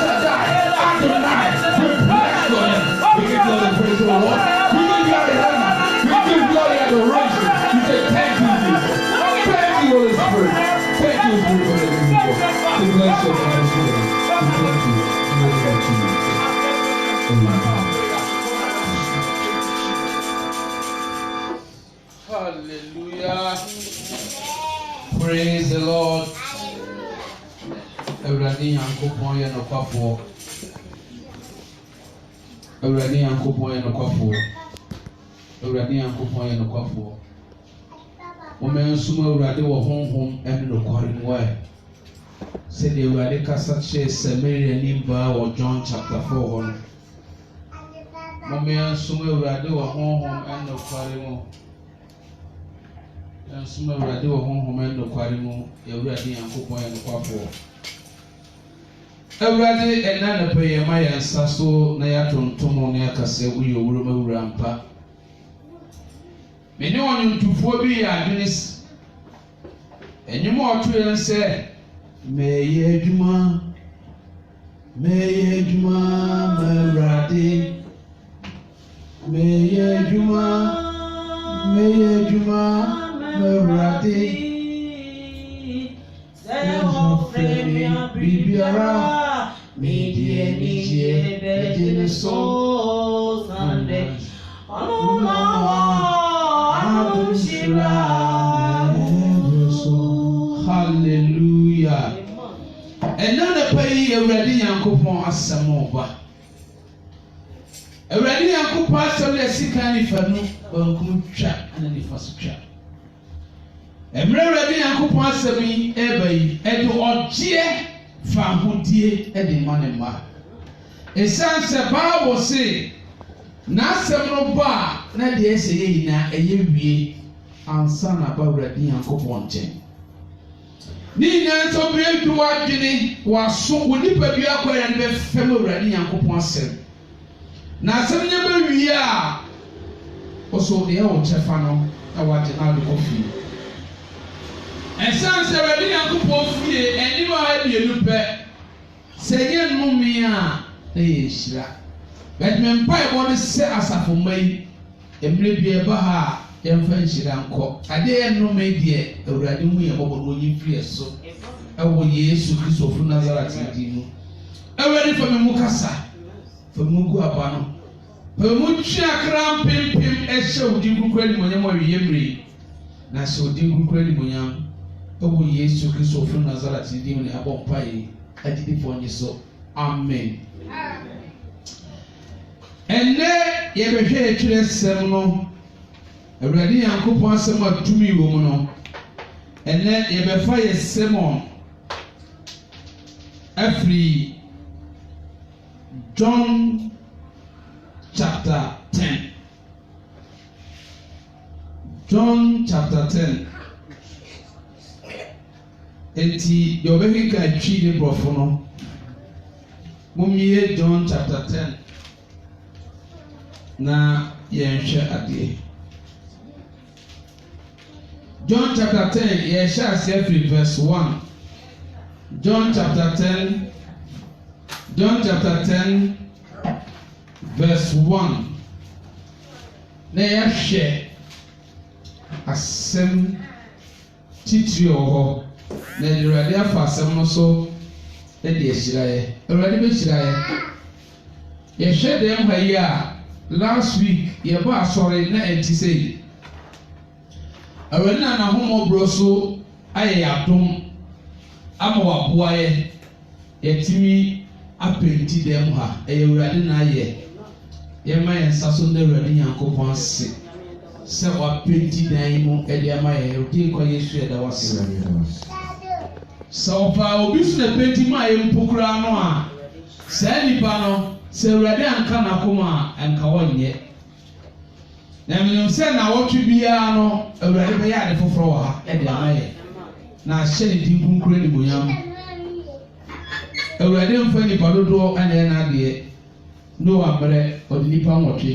Shaddai, Adonai. We bless your name. We give you all the praise, O Lord. We give you all the honor. We give you all the adoration. We say thank you, Jesus. Thank you, Holy Spirit. Thank you, Spirit of the living God. We bless your name. We thank you. We thank you. Hallelujah. Praise the Lord. Everybody yankopon ye no kwafo. Everybody yankopon ye no kwafo. Everybody yankopon ye no kwafo. Mo men suma everybody wo honhom ene no kware mo e. Say the everybody kasa che Samaria nimba or John chapter 4. Mommy and Summa Radio home and no quarimo. And Summa Radio home and no quarimo, you're ready and cook and the quaffo. Everybody and none of pay my and Sasso, Nayaton, Tomoniaka say we will remove rampa. Many on you to phobia, Minis. And you more to and say, May ye Juma, Meradi. Meye Juma, Merati. Say ho fremia bibiara, medie bedine so Sunday. Hallelujah. And now the pay already yankopon asamoba. Already yankopon asole sikani fanu bankum twa ana ni faso twa. Already yankopon asami ebai edo odie fa hodie ede manema. Esanse Bible say na asem no ba na de eseye yina eyewie ansa na ba already yankopon nchen. Ni nyanso bie du adwene waso onipa bi akwara ne be fem already yankopon asem. Na asem nya ba wie a oso de o chefa no na wade na de kofi. Esanse already yankopon fie eni ma e bi pe seye nnome a na ye hira. But me mpa e bo ne se asafo mai emre bi e ba ha yemfa hira nko ade nnome die awurade hu ye bobo no yin fie so ewo Yesu Kristo fu Nazareth di mu awurade fa me mu kasa fa mu gu aba no fa mu twa kra pimpim e hye odi nkukura ni monyam awie yemre na se odi nkukura ni monyam ewo Yesu Kristo fu Nazareth di mu ne abo pai adidi fo nyi so amen. Enne ye behwe etwere sem no awurade yankopon asem atumi wo mu no enne ye befa ye Simon afri John chapter 10. John chapter 10. enti deɛ ɔbɛkeka twi ne borɔfo no mommie John chapter 10 na yɛnhwɛ adeɛ. John chapter 10 yɛhyɛ aseɛ firi verse 1. John chapter 10 verse 1 na yɛhwɛ asɛm titiri wɔ hɔ na Awurade afa asɛm no so de ahyira yɛ. Awurade bɛhyira yɛ. Yɛhwɛ dɛm ha yi a last week yɛbɔ asɔre na ɛnti sɛ Awurade na n'ahomɔborɔ so ayɛ yɛadom ama waboa yɛ yɛtumi apɛnti dɛm ha. Ɛyɛ Awurade na ayɛ. Yɛma yɛn nsa so na Awurade Nyankopɔn ase sɛ wapɛnti dan mu de ama yɛn. Ɔdi nkwa Yesu ɛda wase. Sɛ ɔpaa obi so na pɛnti ma yɛ mpo koraa no a saa nipa no sɛ Awurade anka n'akoma a anka wɔnyɛ. Na menim sɛ na wɔtwe biara no Awurade bɛyɛ ade foforɔ wɔ ha de ama yɛ na ahyɛ ne din kunkura ne bonyam. Awurade mfa nipa dodoɔ ana yɛ n'adeɛ Noah mmerɛ ɔde nipa nwɔtwe.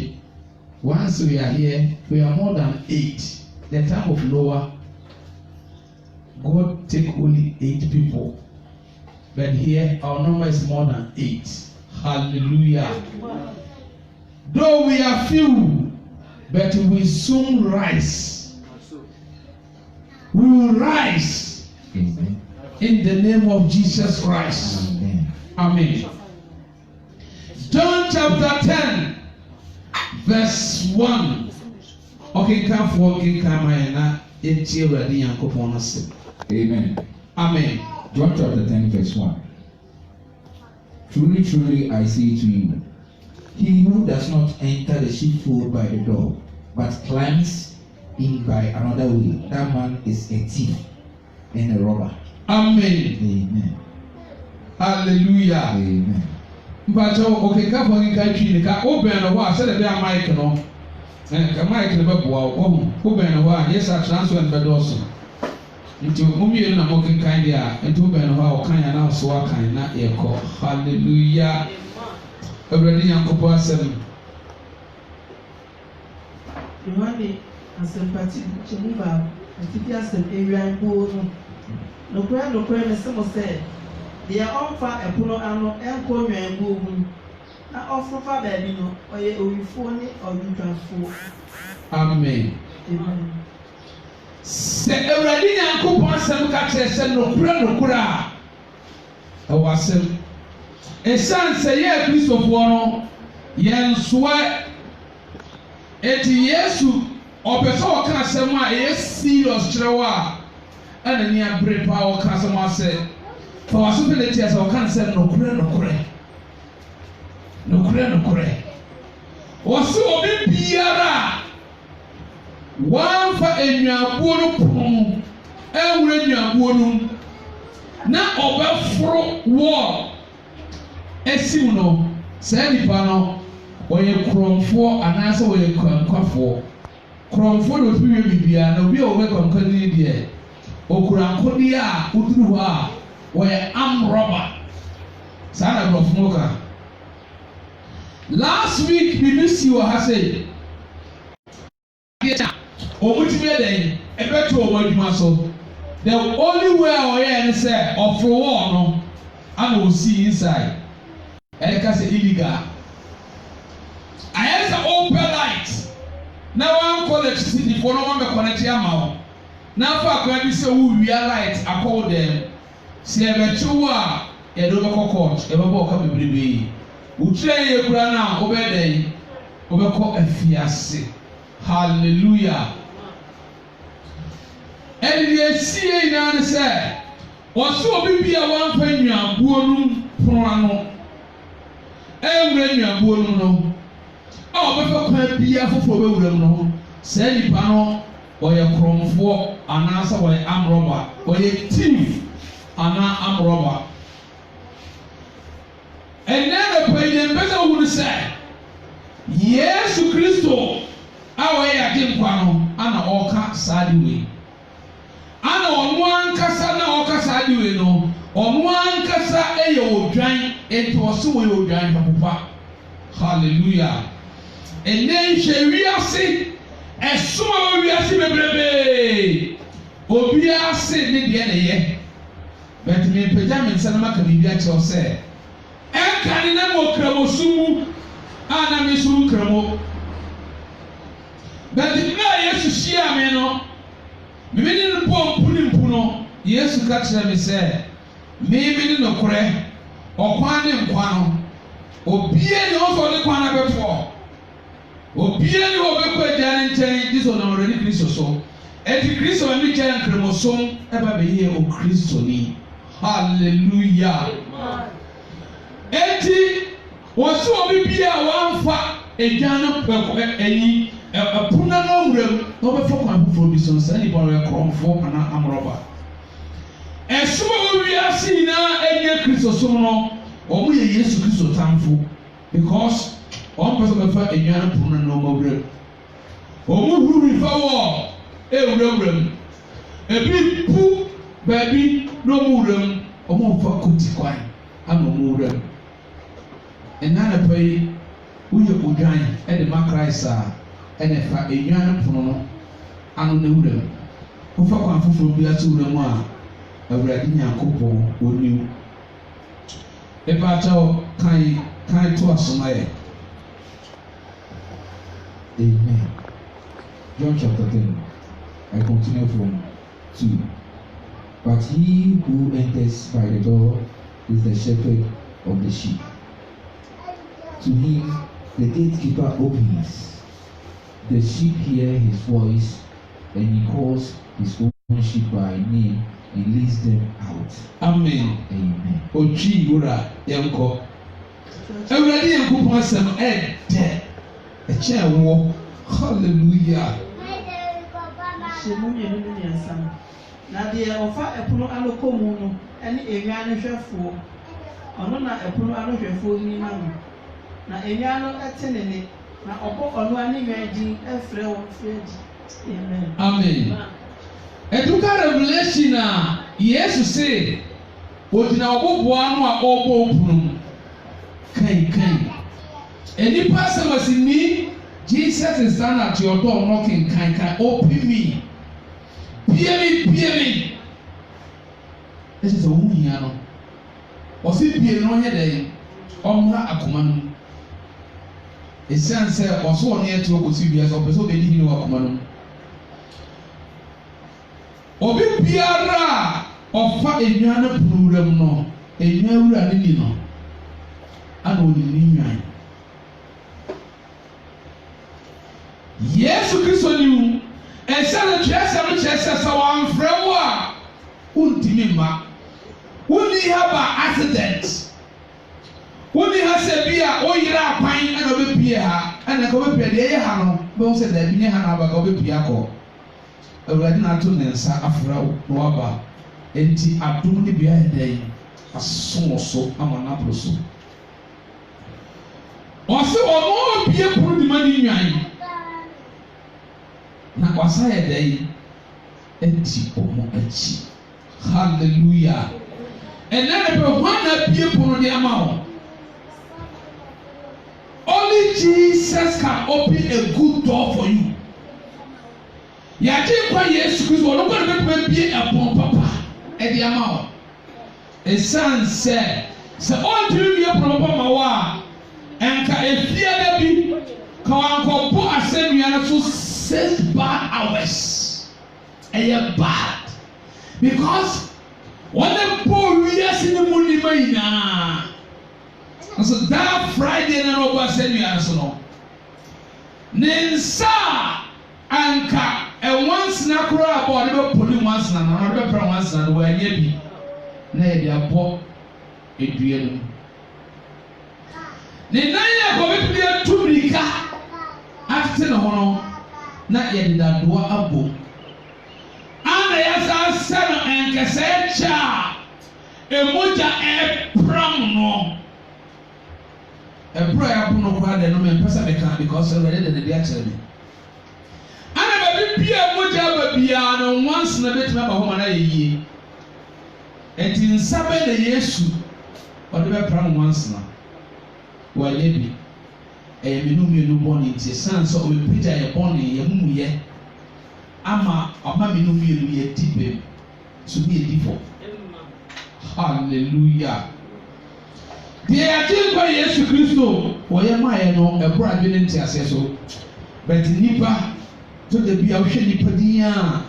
Once we are here we are more than 8. The time of Noah God take only 8 people, but here our number is more than 8. Hallelujah. Though we are few, but we soon rise. We will rise. Amen. In the name of Jesus Christ. Amen. Amen. John chapter 10 verse 1. Okay, come for na enti Awurade Nyankopɔn ase. Amen. Amen. John chapter 10 verse 1. Truly, truly, I say to you, he who does not enter the sheepfold by the door, but climbs in by another way, that man is a thief and a robber. Amen. Amen. Hallelujah. Amen. Mpacho okeka fo nka twi ne ka oben no ho a se de be a mic no ka mic ne be boa wo oben no ho a yes a transfer ne be do so nti mumienu na mo kenkan dia nti oben no ho a o kan ya na so wa kan na ye ko. Hallelujah. Awurade Nyankopɔn asɛm Yohane asɛmpati kyɛmu ba atiti asɛm ewian bo no nokora ne sɛ mo sɛ deɛ ɔmfa ɛpono ano ɛnkɔ nwan bo mu na ɔfofa baabi no ɔyɛ owifoɔ ne ɔdwodwafoɔ. Amen. Amen. Sɛ Awurade Nyankopɔn asɛm ka kyerɛ sɛ nokora a ɛwɔ asɛm ɛsan sɛ yɛ Kristofoɔ no yɛn soa eti Yesu ɔpɛ sɛ ɔka asɛm a ɛyɛ serious kyerɛ wo a ɛna ni abere pa ɔka asɛm asɛ fa waso pɛ ne tia sɛ ɔka sɛ nokorɛ wɔsi obi biara wɔamfa enwabuo no pono ɛwura enwabuo no na ɔbɛforo wall esim no saa nipa no wɔyɛ kurɔmfoɔ anaasɛ wɔyɛ kwankwafoɔ. Kurɔmfoɔ na obi wie bibia na obi a wɔbɛ kwankwa ne deɛ okura nkodeɛ a oduru hɔ a wɔyɛ amrɔba. Saa na borɔfo no ka. Last week bibi si wɔ ha sɛ ɔmutumi ɛdɛn ɛbɛto wɔn adwuma so. The only way a ɔyɛ ne sɛ ɔforo wɔn no ana osi inside ɛka sɛ illegal. Ayɛ sɛ open light na wɔn kɔ electricity foɔ na wɔn bɛ connect ama wɔn na afa akɔya bi sɛ wɔwia light akɔw dɛm sɛ ɛbɛkye wo a yɛde wɔbɛkɔ court ɛbɛbɔ ɔka bebrebe wotire yɛ kura na wɔbɛyɛ dɛn wɔbɛkɔ afiase. Hallelujah. ɛde deɛ esi yɛ nyinaa ne sɛ wɔso obi bi a wɔamfa nnuabuo no pono ano ɛwura nnuabuo no no a ɔbɛfa kwan biara foforɔ bɛwura mu no saa nipa no ɔyɛ kurɔmfoɔ anaasɛ wɔyɛ amrɔba ɔyɛ thief anaa amrɔba. ɛnɛ na pɛnyɛ mpɛsɛ ohun sɛ Yesu Kristo a wɔyɛ ade nkwa no ana ɔka saa de wei ana ɔno ankasa na ɔka saa de ade wei no ɔno ankasa ɛyɛ odwan enti ɔso wɔ yɛ odwan papa hallelujah ɛnɛ nhwɛ wiase ɛsom a wɔ wiase bebrebe obiara se ne deɛ na yɛ bɛt mempagya me nsa no maka biribi akyerɛw sɛ ɛnka ne nam wɔ kramoso mu a na me so wo kramo bɛt mmerɛ a Yesu hyia me no meme ne no bɔ mpu ne mpu no Yesu ka kyerɛ me sɛ meme ne nokorɛ ɔkwan ne nkwa no obiara ne ɔsɔ ne kwan na bɛtoɔ obiara ne ɔbɛkɔ agya ne nkyɛn gye sɛ ɔnam awurade Kristo so eti Kristo ma mi kyɛn nkramosom ɛba bɛyɛ o Kristoni hallelujah eti wɔsi obi bi a wɔnfa agya no pɛkɔ ɛyi ɛpuna no nwuram na ɔbɛfa kwan foforɔ bi so sɛ nipa ɔyɛ korɔmfo ana amorɔba ɛsom a wɔwiase nyinaa ɛnyɛ Kristo som no wɔn yɛ Yesu Kristo tamfo because wɔn pɛ sɛ ɔbɛfa agya no puna no ɔmɔwuram wɔn huri fa wɔ ewurawura mu ebi pu baabi na ɔmo wura mu ɔmo nfa koti kwan ama ɔmo wura mu ɛna anapa yi woyɛ odwan ɛde ma Christ a ɛna fa enwan pono no ano na wura mu wofa kwan foforɔ bi ase wura mu a Awurade Nyankopɔn oniw ɛbaakyɛw kan to asoma yɛ Amen. John chapter 10. I continue from 2. But he who enters by the door is the shepherd of the sheep. To him the gatekeeper opens. The sheep hear his voice, and he calls his own sheep by name and leads them out. Amen. Amen. Ochi wura yɛnkɔ. Awurade Nyankopɔn asɛm ɛdɛ ɛkyɛn wɔ. Hallelujah. hyɛ mu mmienu ne mmiɛnsa no na deɛ ɔfa ɛpono ano kɔ mu no ɛne enwa no hwɛfoɔ ɔno na ɛpono ano hwɛfoɔ yi ma no na enwa no ɛte ne ne na ɔbɔ ɔno ani nwa din ɛfrɛ wɔn frɛ di amen. Amen. Eduka Revelation a Yesu se ogyina ɔboboa no a ɔbɔ opono kan enipa asɛm asi ni Jesus is standing at your door knocking. Can open me? Pie me. This is a woman here. Or see, pie no here day. Omra akoma no. Esan sɛ ɔso ɔno yɛ to okosi bia sɛ ɔpɛ sɛ ɔbɛdi ni wɔ akoma no. Obi biara ɔfa enwa no punuram no, enwa wura ne ni no. Ana ɔni ni nwan. Yesu Kristo niu ɛsɛ no kyerɛ sɛ no kyerɛ sɛ sɛ wɔamfrɛ wo a wontimi mma wonni ha ba accident wonni ha sɛ bi a woyere akwan ɛna wobɛpie ha ɛna ka wobɛpie deɛ ɛyɛ ha no bɛhu sɛ daabi ne ha no aba ka wobɛpie akɔ Awurade na ato ne nsa afra wo na waba enti adom ne bia yɛ dɛn aso wɔ so ama no aboro so ɔse ɔno ɔbie pono de ma ne nwan na wasa yɛ dɛ yi eti ɔmo akyi hallelujah ɛnna ne bɛ hɔn na bie pono de ama wɔn only Jesus can open a good door for you yàtí nkwa Yesu Kristo ɔno kɔ ne bɛ bie ɛpɔn papa ɛde ama wɔn esan sɛ ɔntumi bie pono papa ma wɔ a nka efie dɛ bi ka wɔn akɔbɔ asɛnnua no so 6 bad hours. Bad because when the poor years in the morning, so that Friday and over send you answer no. Nensa anka and once na kura about the pulling once na another once na where ye be. Na ye dia po eduenu. Ne nanya ko be bia tumrika after no hono na yɛde dadoa abɔ ana yɛsa sɛ no ɛnkɛsɛ kyɛ a emogya ɛpram no ɛbrɛ yɛabo no koraa dɛ no mempɛ sɛ meka because Awurade de ne de akyerɛ me ana baabi bia mogya aba biara no once na bɛtumi aba hɔ ma no ayɛ yie eti nsa bɛ na Yesu ɔde bɛpra no wansena wɔyɛ bi ɛyɛ menu mmienu bɔne nti san sɛ ɔbɛpagya yɛ bɔne yɛ mumuyɛ ama ɔma menu mmienu yɛ di bɛm so bi yɛ di fɔ hallelujah deɛ yɛagye nkwa Yesu Kristo wɔyɛ maa yɛ no ɛboro adwene nte aseɛ so but nipa to da bi a wohwɛ nipa din a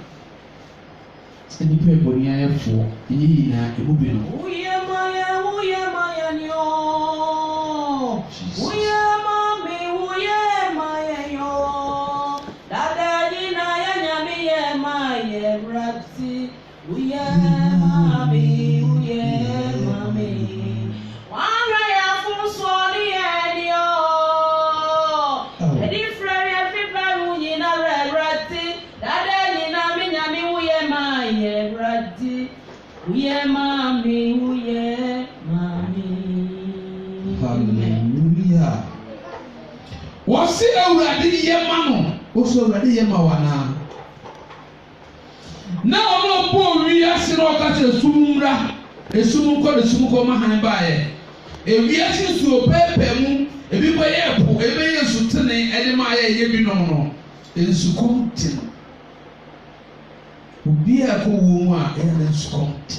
nipa ɛbɔne ayɛfoɔ ɛnyɛ nyinaa ɛmu bi no Uye maya nyo. Uye mami uye maya yo. Dada jina ya nyami ye maya rati. Uye mami uye mami. Wanga ya fusoni enyo. Edi frere fipa unyina rati. Dada jina mi nyami uye maya rati. Uye mami, uye mami. hallelujah wɔsi awurade yɛ ma no wɔsi awurade yɛ ma wana na ɔno ɔbɔ wiase na ɔka kyerɛ esum nkɔ ma han baayɛ ewiase nsuo pɛɛpɛɛ mu ebi bɛyɛ ɛpo ebi bɛyɛ nsutene ɛde ma ayɛ yɛ bi nom no nsukɔm te no obi a ɛkɔ wɔn mu a ɛyɛ ne nsukɔm te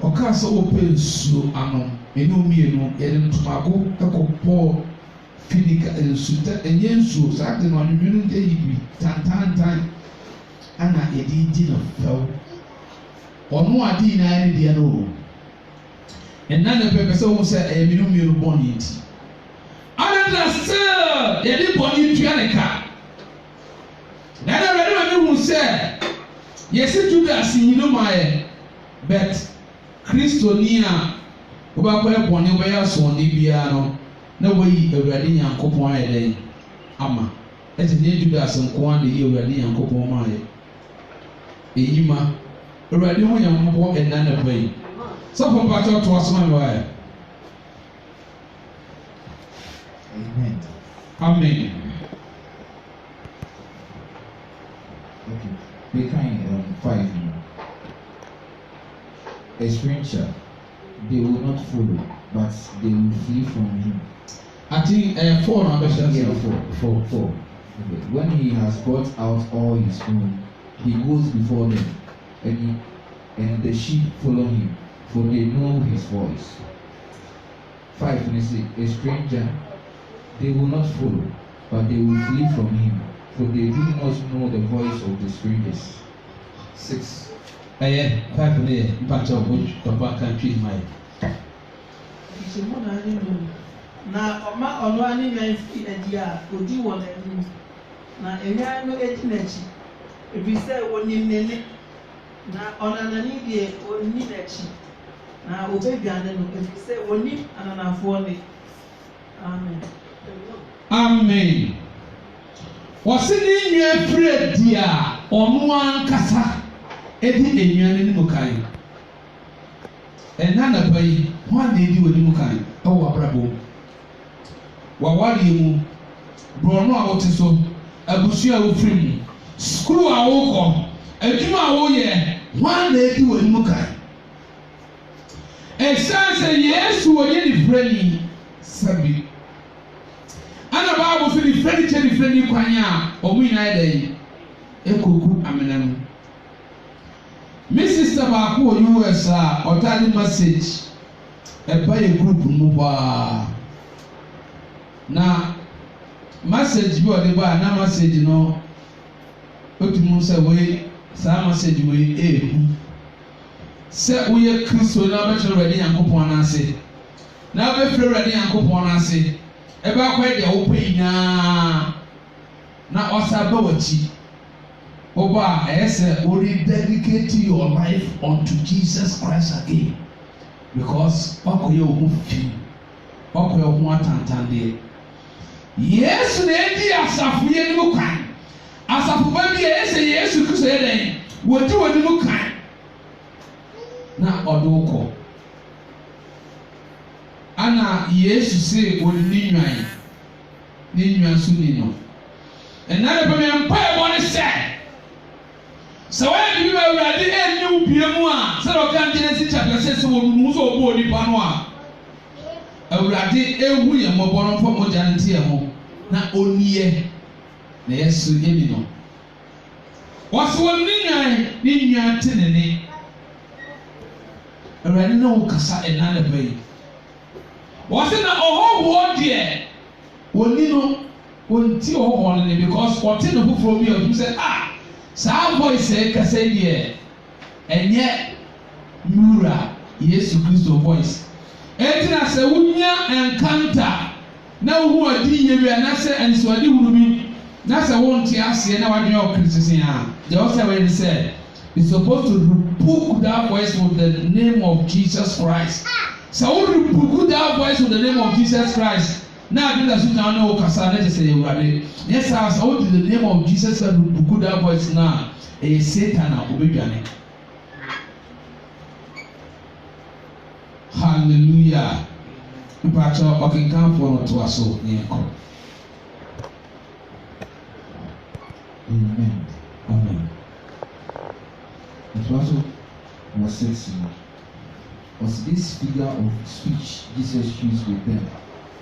ɔkaa sɛ wɔpɛ nsuo ano ɛne mmienu yɛde ntomago ɛkɔpɔ finika nsuta ɛnyɛ nsuo saa de no ɔnwene no ɛyi bi tantantan ana yɛde di no fɛw ɔno ade nyinaa ne deɛ no o ɛna ne pɛpɛ sɛ wɔn sɛ ɛyɛ mmienu bɔne nti anadra still yɛde bɔne tua ne ka na ɛna ɛwɛde ma mehu sɛ yɛsi Judas nyino ma yɛ bet Kristoni a wobɛkɔ ɛbɔne wobɛyɛ asɔnne biara no na wɔyi Awurade Nyankopɔn ayɛ dɛn ama ɛte ne Judas nko a na yi Awurade Nyankopɔn ma ayɛ eyi ma Awurade ho yɛ mmɔbɔ ɛna na pa yi sɔfo mpakyɛ ɔto asoma mi wayɛ amen. Okay. We can 5. A stranger, they will not follow, but they will flee from him. I think 4 now. Yeah, 4. Okay. When he has brought out all his own, he goes before them, and the sheep follow him, for they know his voice. 5. And a stranger, they will not follow, but they will flee from him, for they do not know the voice of the strangers. 6. 5 ne mpakyɛ ɔbɔ papa country mai Ìṣèmú náà nínú na ọma ọ̀nà àníyàn fi ẹ̀dí a òdi wọ̀ n'anim na ẹ̀yà no ẹ̀dí n'akyi ebi sẹ́ onim n'ani na ọ̀nànani deɛ onni n'akyi na obedwane no ebi sẹ́ onim ananafoɔ ne amen. amen. Wɔsi ne nua firi adi a ɔno ankasa edi enua ne mu kan ɛna napa yi wɔn na edi wɔn mu kan ɛwɔ abrabɔ wɔawari mu borɔno a wɔte so abusua a wofiri mu sukuu a wɔkɔ adwuma a wɔyɛ wɔn na edi wɔn mu kan ɛsan sɛ Yesu wɔyɛ ne firi sabi ana baabu so ne firi kwan a wɔn nyinaa yɛ dɛ ekoku amena no. Me sister baako wɔ US a ɔtade message ɛba yɛ group mu paa na message bi ɔde ba na message no otumu sɛ wɔyɛ saa message wɔyɛ ehu sɛ wɔyɛ Kristo na ɔbɛkyerɛ Awurade Nyankopɔn n'ase na ɔbɛfrɛ Awurade Nyankopɔn n'ase ɛbɛ akɔyɛ deɛ wɔpɛ nyinaa na ɔsa ba wɔkyi. Oba, I said, rededicate your life unto Jesus Christ again. Because Okoye Omufi, Okoye Omuatantande. Yes, Lady Asafuye Mukan. Asafu baby, yes, yes, you could say, what do you Mukan? Na Odoko. Anna, yes, you say, what you need, Sunino. And now the Empire want to say. So when you are ready and you wo bie mu a sɛ ɔka Genesis chapter 6 wɔ mu so obo nipa no a Awurade ehu yɛ mmɔbɔ no mfa mogya no nteɛ ho na oniye na Yesu emi no wɔsɛ wɔn ne nwan te ne ne Awurade na wo kasa ɛna na bɛyi wɔsɛ na ɔhɔhoɔ deɛ wɔni no wɔnti ɔhɔhoɔ no ne because wɔte no foforɔ bi a ɔtum sɛ saa voice kasa deɛ ɛnyɛ nwura Yesu Kristo voice eti na sɛ wonya encounter na wo adi yɛ bi anasɛ ansuade hunu bi na sɛ wonte aseɛ na wadwe ɔkristisen a deɛ ɔsɛ wɛ ne sɛ we supposed to rebuke that voice with the name of Jesus Christ. So we rebuke that voice with the name of Jesus Christ. Now I think that now kasa na say you ready. Yes, sir. So with the name of Jesus Christ rebuke that voice now. Satan na obedwane. Hallelujah. Mpacho okenkan for to aso nyeko. Amen. Amen. It was sexy. Was this figure of speech Jesus used with them,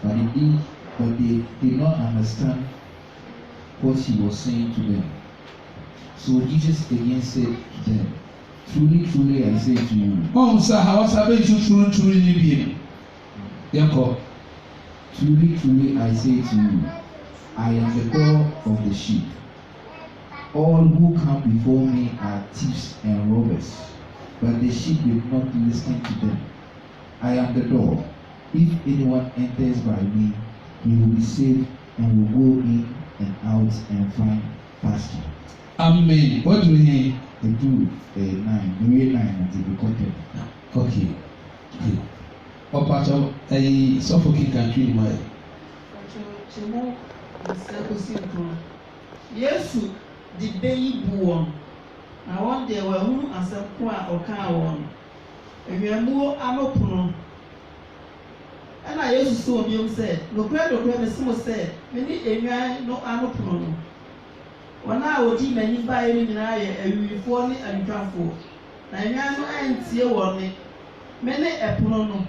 but they did not understand what he was saying to them. So Jesus again said to them, "Truly, truly, I say to you." Truly, truly, I say to you, I am the door of the sheep. All who come before me are thieves and robbers, but the sheep did not listen to them. I am the door. If anyone enters by me, he will be saved and will go in and out and find pasture. Amen. What do we need? The 9 until the content. Okay. Opacho, a suffocating country in my. Yesu di beyi bu wɔn na wɔn deɛ wɔahunu asɛm ko a ɔkaa wɔn enwamuo ano pono ɛna Yesu so obiom sɛ nokorɛ mesi mo sɛ mene enwan no ano pono no wɔn a wɔdi m'anim baeɛ no nyinaa yɛ awiwifoɔ ne adwitwafoɔ na enwan no antie wɔn ne mene ɛpono no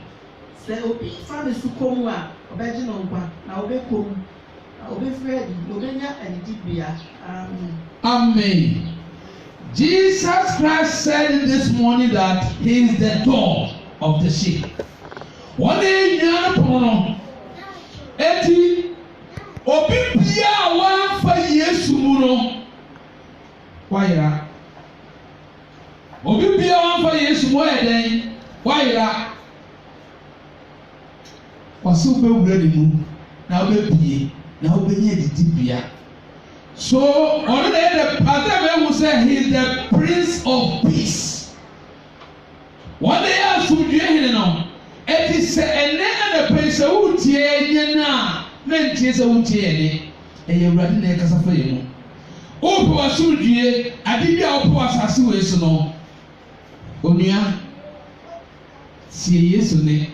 sɛ obi fa ne so kɔm a ɔbɛgye no nkwa na ɔbɛkɔm na ɔbɛfiri adi na ɔbɛnya anidibea. Amen. Amen. Jesus Christ said this morning that he is the door of the sheep. One day you are pono. Eti obi bia wa fa Yesu mu no. Wayira. Obi bia wa fa Yesu mu eden. Wayira. Wasu be wura ni mu na obepie na obenye didibia. So, already the pastor will say he is the Prince of Peace. One day I should be here now. It is a place who tie na men tie se who tie ne. E yewrade na ekasa fa yemu. O po asudie adibia o po asase we so no. Onua tie Yesu ne.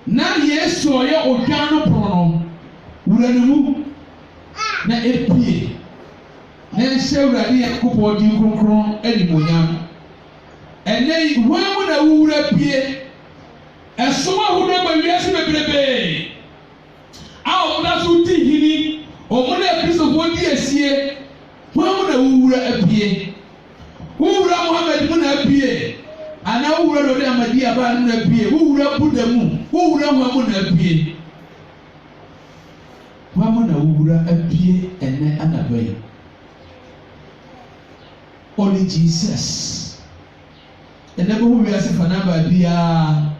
Na Yesu oye odwan no pono. Wura ne mu na epie na nhyɛ Awurade Yakobɔ din kronkron animonyam ɛnɛ yi wɔn mu na wura pie ɛsom ahodoɔ ba wiase bebrebe a wɔn da so di hini wɔn na Kristofoɔ di esie wɔn mu na wura apie wura Muhammad mu na apie ana wura Dɔde Amadi Aba mu na apie wura Buddha mu wura wɔn mu na apie. Mama na wura apie ene anabai. Only Jesus. Ene bo wi ase fana ba bia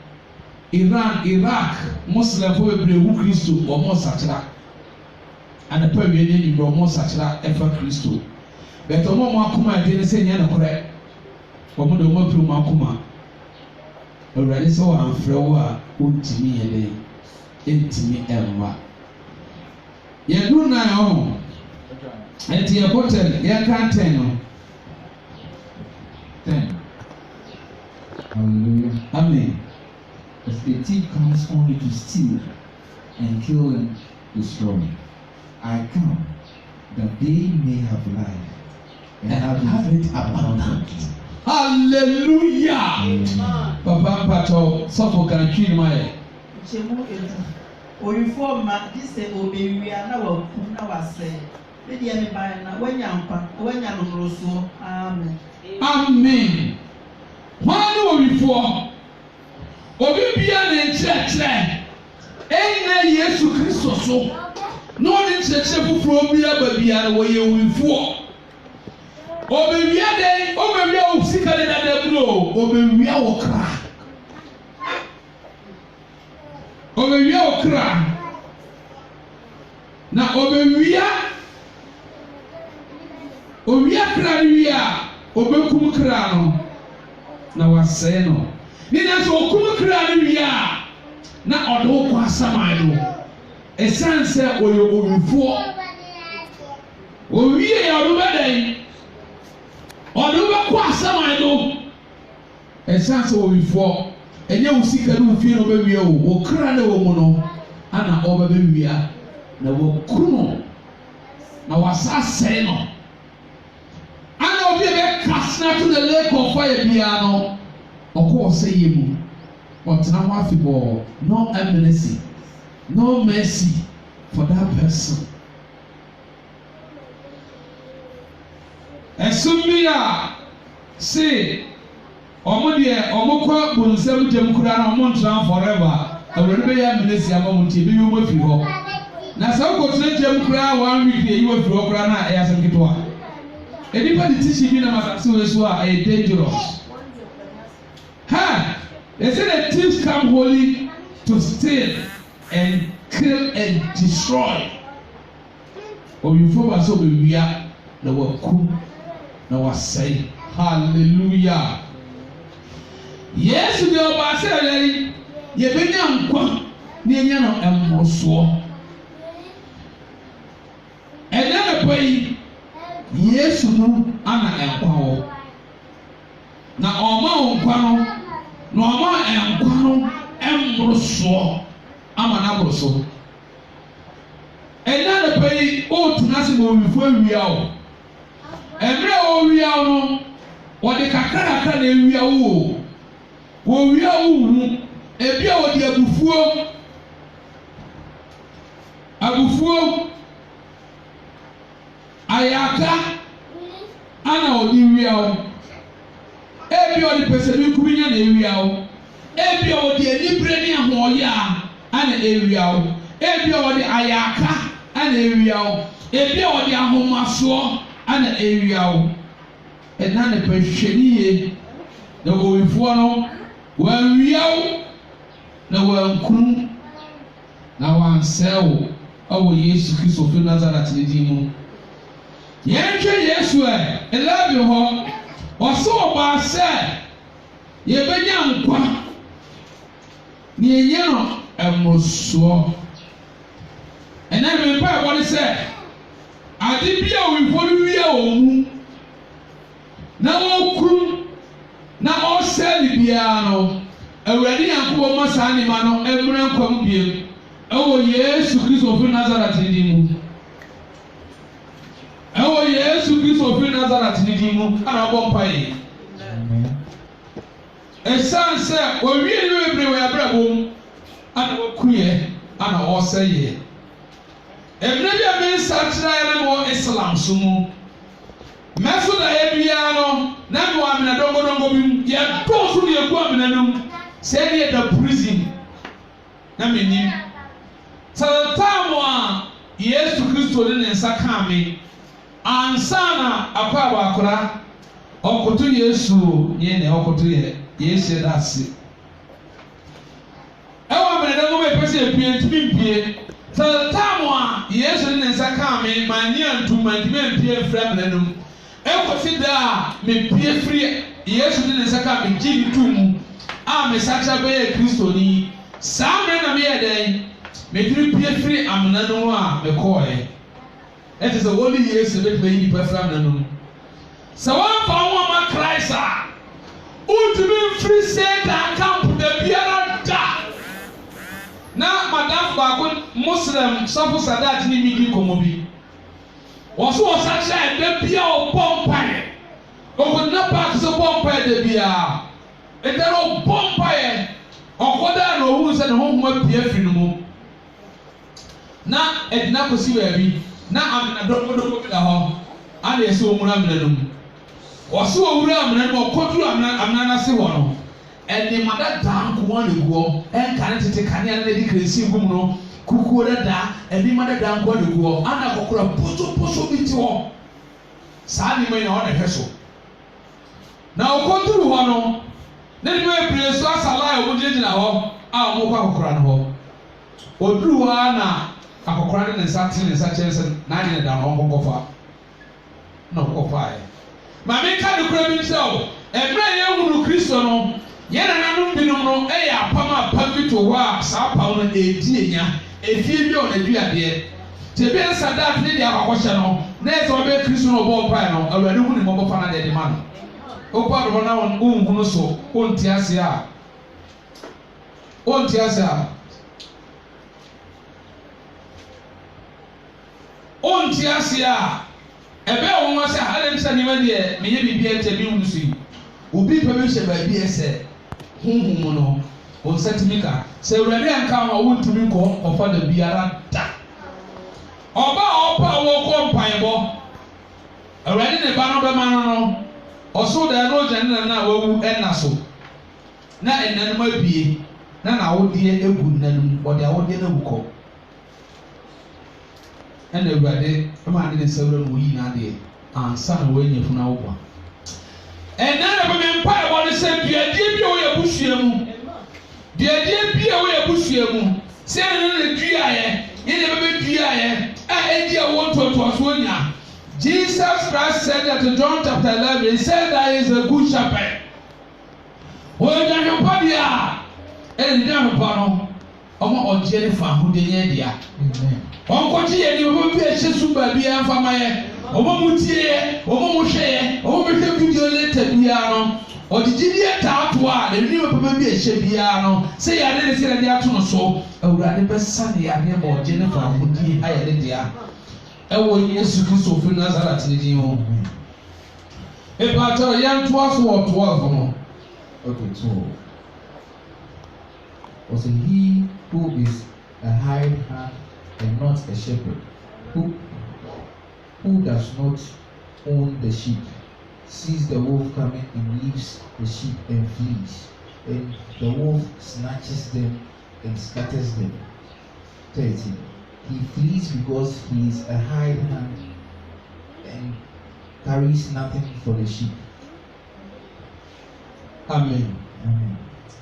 Iran, Iraq, Muslim fo bebre hu Kristo omo sachira. Ana pa wi ni bro omo sachira efa Kristo. Beto mo akoma de ne se nya na kore. Omo do mo pru mo akoma. Awurade se wa amfrɛ wo a ontimi yele. Entimi emma. You do now, and your hotel, you can't tell. 10. Hallelujah. Amen. If the thief comes only to steal and kill and destroy, I come that they may have life and have it abundantly. Hallelujah. Papa Pato, suffer can kill my. Chemu edu. Oyifo ma dise obewia na wakum na wase. Media me ba na wanya nomroso. Amen. Amen. Wanu oyifo. Obi bia na nkyerɛkyerɛ. Ɛna Yesu Kristo so. No one nkyerɛkyerɛ foforo bia ba bia na wɔyɛ oyifo. Obewia den, obewia osika de dada bro, obewia okra. Obewia okra. Na obewia kra wia, obekum kra no. Na wasɛe no. Ni na so okum kra no wia, na ɔde kwa saman no. Esan sɛ oyo owifo. Owie ya ɔdo bɛdan. Ɔdo bɛkɔ asaman no. Esan sɛ owifo. Enye usika no fie no bɛwia o. Okra na wɔ mu no. Ana ɔbɛwia. Na wɔkum no. Na wasasɛe no. Ana obi cast to the lake of fire bia no. Ɔkɔ ɔsɛ yɛ mu. Ɔtena ho afebɔɔ. No amnesty. No mercy for that person. Esumi a say ọmọ deɛ ọmọ kɔ bonsam gyam kura na ọmọ ntena forever. Awurade bɛyɛ amnesty ama mo nti ebi yi wɔn afiri hɔ. Na sɛ ɔkɔ tena gyam kura 1 week yɛ yi wɔn afiri hɔ kura na ɛyɛ asɛm ketewa. Enipa de ti bi na masase wɔ so a ɛyɛ dangerous. Ha! They say the thieves come holy to steal and kill and destroy. Oyinfo ba so be wia na wakum na wasɛe. Hallelujah. Yes, the ọba sɛ ɛyɛ yɛbɛnya nkwa na yɛnya no mmorosoɔ. Ɛda na pa yi Yesu no ana nkwa wɔ. Na ɔma nkwa no na ɔma nkwa no mmorosoɔ ama na mmoroso. Ɛda na pa yi ɔtena se ma owifo awia o. Ɛmmerɛ a ɔwia no wɔde kakra na ewia wo. Wɔwia wo hu. Ebi a wɔde abufuo ayaka ana ɔde wia wo. Ebi a ɔde pɛsɛbi kubinya na ewia wo. Ebi a ɔde anibere ne ahoɔyɛ ana ewia wo. Ebi a ɔde ayaka ana ewia wo. Ebi a ɔde ahomasoɔ ana ewia wo. Ɛna ne pɛhwɛniye na owifoɔ no wɔawia wo na wɔankunu na wɔansɛe wo ɛwɔ Yesu Kristo fi Nazaret ne din mu. Yɛnhwɛ Yesu 11 hɔ ɔsɛ ɔbaa sɛ yɛbɛnya nkwa na yɛnyɛ no mmorosoɔ. Ɛnna me mpa ɛbɔ ne sɛ ade bi a owifoɔ no wia wɔ mu na wɔkuru na ɔsɛ ne biara no Awurade Nyankopɔn ma saa nneɛma no mmerɛ nkwam biem ɛwɔ Yesu Kristo fi Nazaret ne din mu. Ɛwɔ Yesu Kristo fi Nazaret ne din mu ana ɔbɔ mpaeɛ. Ɛsan sɛ owie ne bebree wɔ abrabɔ mu ana wɔkuyɛ ana ɔsɛeɛ. Mmerɛ bi a mensakyerɛ ne wɔ Islam so mu mɛso da yɛ biara no na mi wɔ amena dɔnkɔdɔnkɔ bi mu yɛ dɔɔso ne yɛ gu amena no mu sɛ ne yɛ da prison na mi nim sɛ taamu a Yesu Kristo de ne nsa kaa mi ansa na akɔ abakora ɔkoto Yesu yɛ na ɔkoto yɛ Yesu yɛ da ase ɛwɔ amena dɔnkɔ bi pɛsɛ epie ntumi mpie sɛ taamu a Yesu de ne nsa kaa mi maa ni antuma ntumi mpie nfira amena no mu. Ekosi da me pie free Yesu de ne nsa ka me gyi ne tum a me sacha bɛyɛ Kristo ni saa mmerɛ na me yɛ dɛn me diri pie free amena no a me kɔɛ ɛte sɛ wɔle Yesu bɛ tuma yi nipa frɛ amena no sɛ wɔmfa ho ama Christ a wontumi mfiri Satan camp da biara da na madam baako Muslim sɔfo Sadat ne mi di nkɔmmɔ bi wɔso wɔsakyerɛ ɛda bia ɔbɔ mpaeɛ de bia etero bomba ye okoda na ohu se ne honhom apia firi no mu na edina kosi baabi na amena dogodogo bi da ho ana yesi omura amena no mu wɔso owura amena no okodu amena na se ho no ɛne mada dan ko wɔn leguo ɛnka ne tete kanea na di kresi gum no kukuo dada ɛne mada dan ko leguo ana kokora poso bi ti ho saa ni mai na ɔna hwɛ so na okodu ho no ne bi ebire so asala o gyina hɔ a ɔmo kɔ akokora no hɔ oduru hɔ na akokora ne nsa te ne nsa kyerɛ sɛ na ne da no ɔnkɔfa na ɔkɔfa ɛ maame ka ne kura bi kyerɛ o ɛmira yɛ hunu kristo no yɛn nananom binom no ɛyɛ apam a pam bi to hɔ a saa apam no edi enya efie bi a ɔna dua deɛ te bi nsa daat ne deɛ akɔhyɛ no na ɛsɛ ɔbɛ kristo no ɔbɔ ɔpae no awurade hu ne mɔbɔfa na deɛ de ma no ɔkɔ adɔbɔ na wɔn nhunu so ɔnti ase a ɔnti ase a ɔnti ase a ɛbɛ wɔn ase a ale nsa nneɛma deɛ meyɛ biribi ɛkyɛ bi hu so yi obi pɛ bi hyɛ baabi ɛsɛ huhum no wɔn nsa tumi ka sɛ awurade anka ho a wɔntumi kɔ ɔfa da biara da ɔba a ɔpa a wɔkɔ mpaebɔ awurade ne ba no bɛma no no ɔso da no gya ne na wawu ɛna so na ɛnanom abie na awodeɛ egu nanum ɔde awodeɛ no bukɔ ɛna awurade ɛma ne nsa wura no oyi na adeɛ ansa na wɔanya funu awobɔ ɛna na bɛmɛ mpa ɛbɔ ne sɛ duadie bi a wɔyɛ busua mu duadie bi a wɔyɛ busua mu sɛ ɛna na duaeɛ yɛn na bɛbɛ duaeɛ a ɛdi a wɔn ntoatoasoɔ nya. Jesus Christ said that in John chapter 11, he said that he is a good shepherd. When you are body, and you are bottom, or Jenny from who the idea. Uncle G, and you will be a super beer for my Omomutie, Omomushe, Omomushe video later piano, or the Gideon Tatua, the new baby a shepiano. Say I didn't say that they are so. I would rather be sunny. I hear more Jennifer who did I did. Ɛwɔ Yesu Kristo fi Nazaret ne din ho. Epaatɔ yɛn to aso wɔ 12 no. Okay, 12. Also, he who is a hired hand and not a shepherd, who does not own the sheep, sees the wolf coming and leaves the sheep and flees, and the wolf snatches them and scatters them. 13. He flees because he is a hired hand and carries nothing for the sheep. Amen. Amen.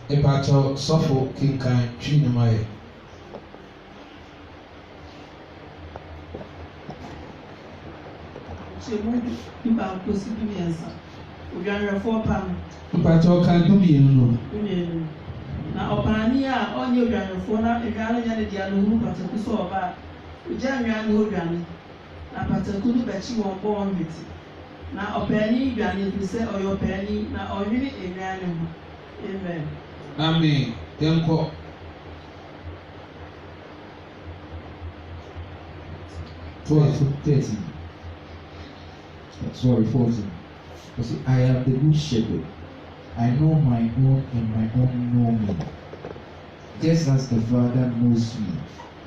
Epaatɔ sɔfo kinkan twi ne ma yɛ. Kyemu baako si bi mmiɛnsa odwanhwɛfoɔ pam. Epaatɔ kan du mmienu no. Mmienu na ɔpaani a ɔnyɛ odwanhwɛfoɔ na edwa no nyɛ ne deɛ no hu pataku sɛ ɔba ogya nnwa ne odwane na pataku no bɛkyi wɔn bɔ wɔn hwete na ɔpaani dwane efiri sɛ ɔyɛ ɔpaani na ɔnwene nnwa ne ho. Amen. Amen. Yɛnkɔ. Sorry, 14. I am the good shepherd. I know my own and my own know me. Just as the Father knows me,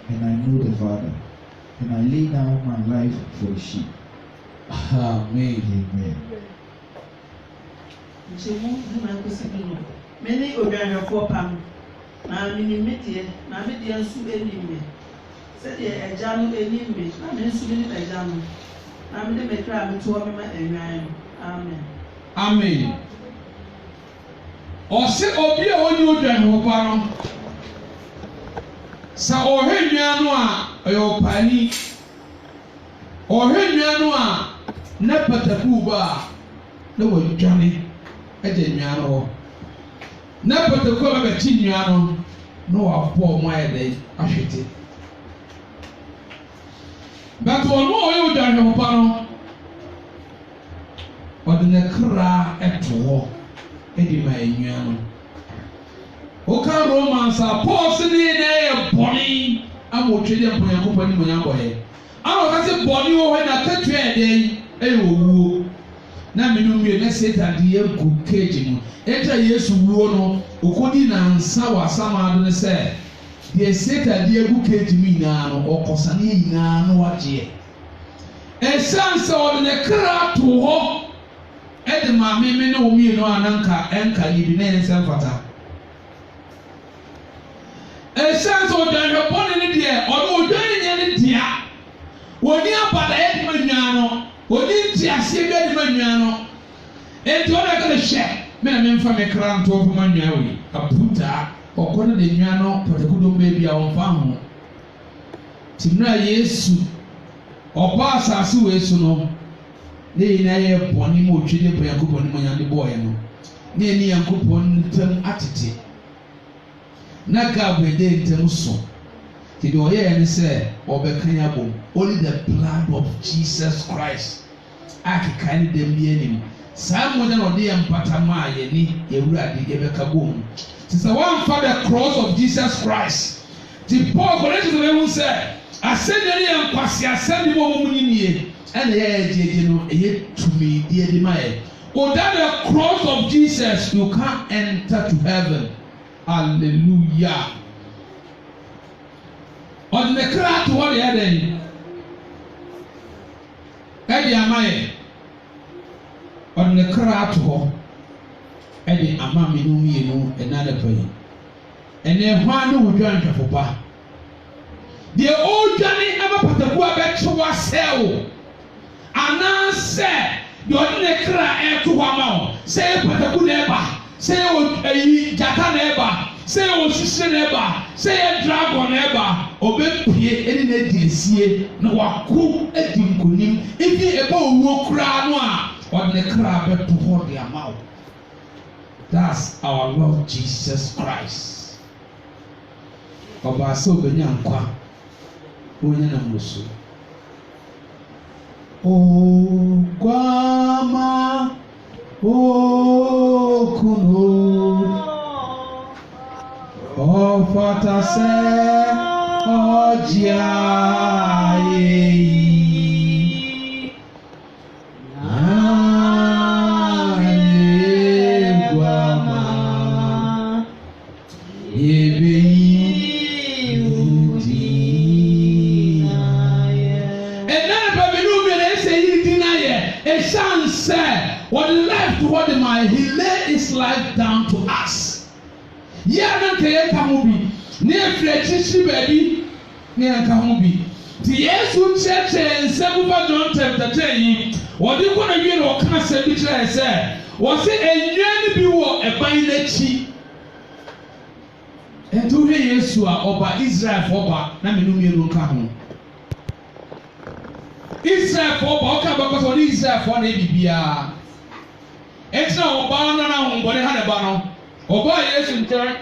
and I know the Father, and I lay down my life for the sheep. Amen. Amen. Kyemu baako si bi no mene odwanhwɛfoɔ pam na menim me deɛ na me deɛ nso anim me sɛdeɛ agya no anim me na me nso menim agya no na mede me kra meto hɔ mema nnwan no. Amen. Amen. Ɔse obi a ɔnyɛ odwanhwɛfoɔ no sɛ ɔhwɛ nnua no a ɔyɛ ɔpaani ɔhwɛ nnua no a na pataku ba a na wɔdwane agya nnua no hɔ na pataku a bɛbɛkyi nnua no na wabɔ ɔmo ayɛ dɛ ahwete but ɔno a ɔyɛ odwanhwɛfoɔ no ɔde ne kra ɛto hɔ ɛde ma nnua no. Oka Romans a Paul se ne na yɛ bɔne ama otwe de mpɔnyakopɔ ne monyam bɔyɛ. Ana ɔka se bɔne wɔ hɔ na katua ɛdɛn ɛyɛ owuo. Na minnu wie ne Satan de egu cage mu eta Yesu wuo no okodi na nsa wɔ asamado ne sɛ deɛ Satan de egu cage mu nyinaa no ɔkɔsa ne nyinaa no wagye ɛsan sɛ ɔde ne kra to hɔ ɛde maame me ne wɔn mmienu ananka ɛnka yibi na yɛn nsɛm fata ɛsan sɛ ɔde ahwɛbɔne ne deɛ ɔde ɔdwan nyɛ ne dea wɔni abada yɛ de ma nyaa no wɔni ntiaseɛ bi de ma nyaa no eti ɔde ɛka ne hyɛ me na memfa me kra nto ɔfama nyaa wɔ yi aputa ɔkɔ ne de nyaa no pɔtɛkudom beebi a wɔmfa ho timira Yesu ɔba asase wɔ esu no ne nyinaa yɛ bɔne mu otwi de bɔ Yankopɔn ne mu nyande bɔɔyɛ no ne yɛ ne Yankopɔn ntam atete na gaabo ɛde ntam so ti de ɔyɛ ne sɛ ɔbɛka ya bom only the blood of Jesus Christ akeka ne dɛm bi anim saa mo na ɔde yɛ mpata maa yɛ ni Awurade yɛbɛka bom ti sɛ wɔmfa the cross of Jesus Christ ti Paul kɔrɛti sɛ ɛhu sɛ asɛnniɛ ne yɛ nkwasi asɛnni mu ɔmo mu nie ɛna yɛ gyegye no ɛyɛ tumi die de ma yɛ without the cross of Jesus you can't enter to heaven. Hallelujah. On the crack to what yɛ dɛn ɛde ama yɛ on the crack to hɔ ɛde ama mi no mmienu ɛna de pɛ yi ɛnɛ hwan no wodwa nhwɛfo ba deɛ ɔredwane ama pataku abɛkye wasɛw anaasɛ deɛ ɔde ne kra ɛto hɔ ama wo sɛ yɛ pataku na ɛba sɛ yɛ ɛyi gyata na ɛba sɛ yɛ osisi na ɛba sɛ yɛ dragon na ɛba ɔbɛpie ɛne na di esie na wako adi nkonim ebi ɛbɛ owuo koraa no a ɔde ne kra abɛto hɔ de ama wo. That's our Lord Jesus Christ. Ọba sɛ ɔbɛnya nkwa onye na mmusu. O Guama O Kuno O Fatase O Jiaye Aye Guama Yebe what left what my he laid his life down to us. Yeah, na kaya kamubi. Ne efrechichi baby. Ne kamubi. Ti Yesu cheche nsebuba John chapter 10. What you gonna hear or can say bi try say. Was it enyan bi wo eban n'echi. Etu he Yesu a oba Israel foba na me no mienu nka ho. Israel for Boka because on Israel for Nebibia. It's not about no one had a banner. Oba yes in turn.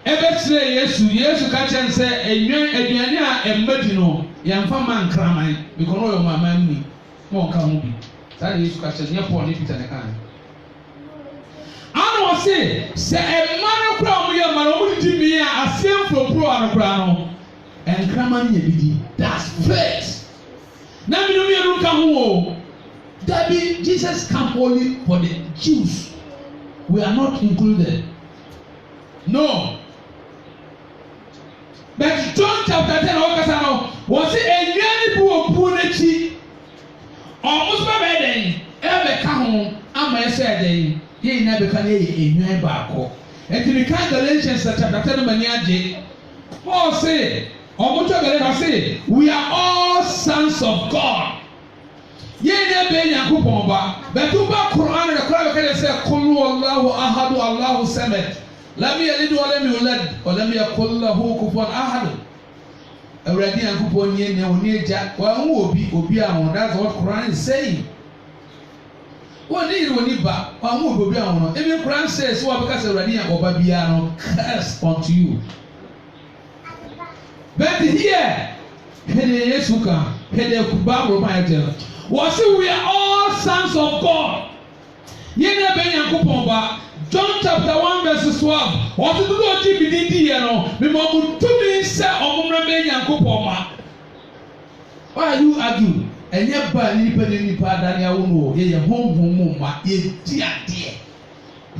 Ever say yes, yes, catch and say, a young Ediana and Medino, young man cramine, because all my man won't come be. That is catch and your pony pit and a can. I don't say a man of crown, your man only to me a simple pro and a crown and cramine. That's faith. Now we don't come that be Jesus come only for the Jews. We are not included. No. But John chapter 10 was it a young poor almost by then. Ever come home, I'm a say ye never can a young barco. And to the Galatians chapter 10 maniaje. Paul say say, we are all sons of God. Ye never Yankupon ba, but to back Quran and the crowd can say, Kulu Allahu Ahadu Allahu Samet. Let me a little let me let, or let me a Kullahu Kupon Ahadu. Already Yankupon Yen near Jack, well, who will be Obian, that's what Quran is saying. What need we need back? Or who will be on? Even Quran says, well, because already Obabiano curse unto you. But here, Yesuka, was it we are all sons of God. Yena ben Yankupomba, John chapter 1 verse 12. What to do GBD, me mamu to me say Omumra ben Yankupomba. Why are you arguing? ɛnyɛ ba nipa ne nipa adane awo no yɛyɛ honhom mu ma yɛdi adeɛ.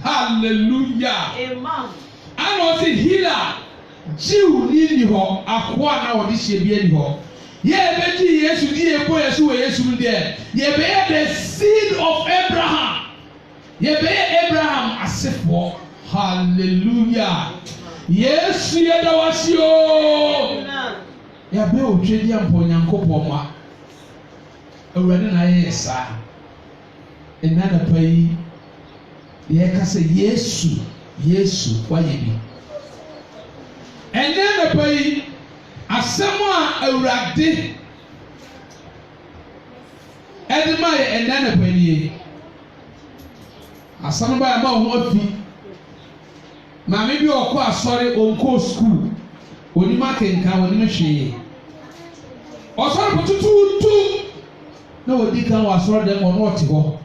Hallelujah. Amen. Ana ɔsi healer Jew ni hɔ akoa na ɔde hyɛ bi ani hɔ. Yɛbɛgye Yesu di ebo Yesu wɔ Yesu mu deɛ yɛbɛyɛ the seed of Abraham. Yɛbɛyɛ Abraham asefoɔ. Hallelujah. Yesu yɛda wasi o. Yɛbɛ otwe di ampo Nyankopɔn ma. Awurade na yɛ saa. Ɛna na pa yi yɛka sɛ Yesu wayɛ bi. Ɛna na pa yi asɛm a Awurade ɛde ma yɛ ɛna na pa yi. Asɛm ba yɛ ma ho afi. Maame bi ɔkɔ asɔre ɔnkɔ school. Onim akenka onim hwee. Ɔsɔre potututu na wɔdi kan wɔ asɔre dɛm ɔno ɔte hɔ.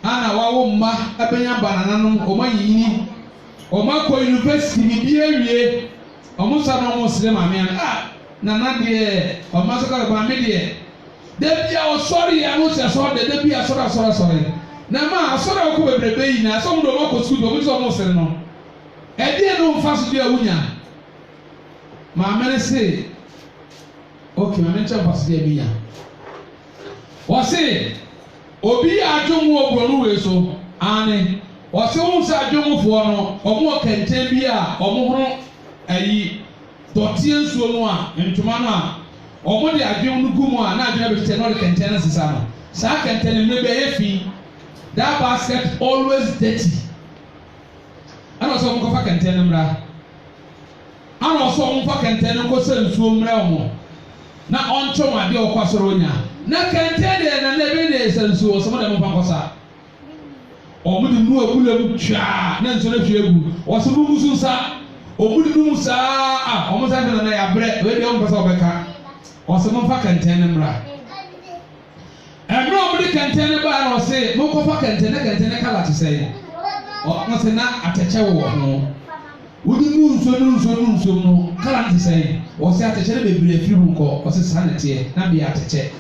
Ana wawo mma abɛnya banananom ɔma yiyini. Ɔma kɔ university bi awie. Ɔmo sa na ɔmo sere maame a nana deɛ ɔma so ka maame deɛ. Da bia ɔsɔre yɛ ano sɛ sɔre da bia asɔre. Na ma asɔre a ɔkɔ bebrebe yi na asɔm do ɔmo kɔ school ɔmo sɛ ɔmo sere no. Ɛdeɛ no mfa so bi a wunya. Maame ne se okay maame nkyɛn mfa so bi a bi nya. Wɔse obi adwom wɔ brɔno wei so ane wɔse wɔn sɛ adwomfoɔ no ɔmo wɔ kɛntɛn bi a ɔmo ho ayi dɔteɛ nsuo no a ntoma no a ɔmo de adwom no gu mu a na adwom abɛtɛ na ɔde kɛntɛn no sisa no saa kɛntɛn no bɛyɛ fi that basket always dirty ana ɔsɛ ɔmo kɔfa kɛntɛn no mmra ana ɔsɛ ɔmo fa kɛntɛn no nkɔsɛ nsuo mmra ɔmo na ɔntwom adeɛ ɔkɔ soro onya. Na kɛntɛn deɛ na ebe de esansuo ɔsɛm de mo fa kɔsa ɔmo de nu abula mu twaa na nsuo na hwie egu ɔsɛm mu musu nsa ɔmo de nu mu saa a ɔmo sa fɛ na yabrɛ ɔyɛ deɛ ɔmo pɛ sɛ ɔbɛka ɔsɛm fa kɛntɛn no mmra ɛmɛ ɔmo de kɛntɛn no baa na ɔse mo kɔfa kɛntɛn na kɛntɛn no kala te sɛ ɔmo sɛ na atɛkyɛ wɔ ho wodi nu nsuo no kala te sɛ ɔse atɛkyɛ no bebree afiri mu nkɔ ɔse saa na teɛ na bi atɛkyɛ.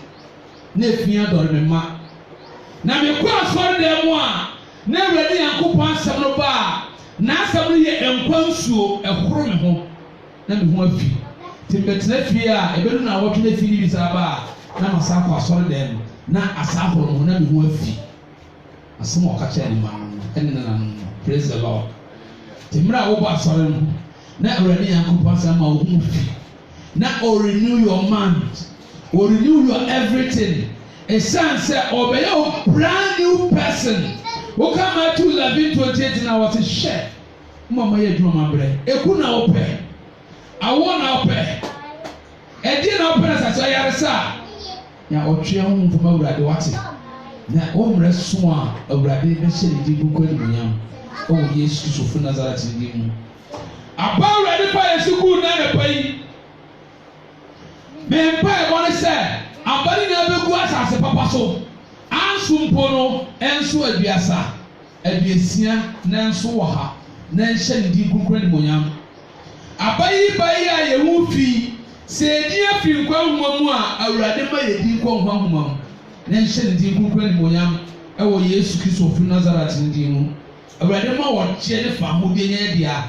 Na efia dɔre me ma na me kɔ asɔre dɛm mu a na Awurade Nyankopɔn asɛm no ba a na asɛm no yɛ nkwa nsuo ɛhoro me ho na me ho afi te mbɛtena fie a ebedu na awɔtwe na fie bi saa ba a na ma saa kɔ asɔre dɛm na asa ahoro me ho na me ho afi asɛm a ɔka kyerɛ ne ma no ɛne nana no praise the Lord te mmerɛ a wobɔ asɔre no na Awurade Nyankopɔn asɛm ma wo ho fi na renew your mind. Or renew your everything. A son said, "Obey a brand new person." Who come out to 11:28 and I was a chef. Mama, you do my bread. A kuna open. I want to open. A dinner open as I saw. Now, or three home from over at the water. Now, home rest swan of Rabbi Messi, the good. Oh, yes, to Sophia Nazareth. About ready by a school, not a pay. Mempa ɛbɔ ne sɛ abali na abegu asase papa so anso mpo no ɛnso aduasia na nso wɔ ha na nhyɛ ne din kunkun ne monyam abayi bayi a yɛhu fi sɛ edi afi nkwa nhoma mu a Awurade ma yɛ din nkwa nhoma mu na nhyɛ ne din kunkun ne monyam ɛwɔ Yesu Kristo fi Nazareth ne din mu Awurade ma wɔkyɛ ne fa ahodeɛ nyɛ deɛ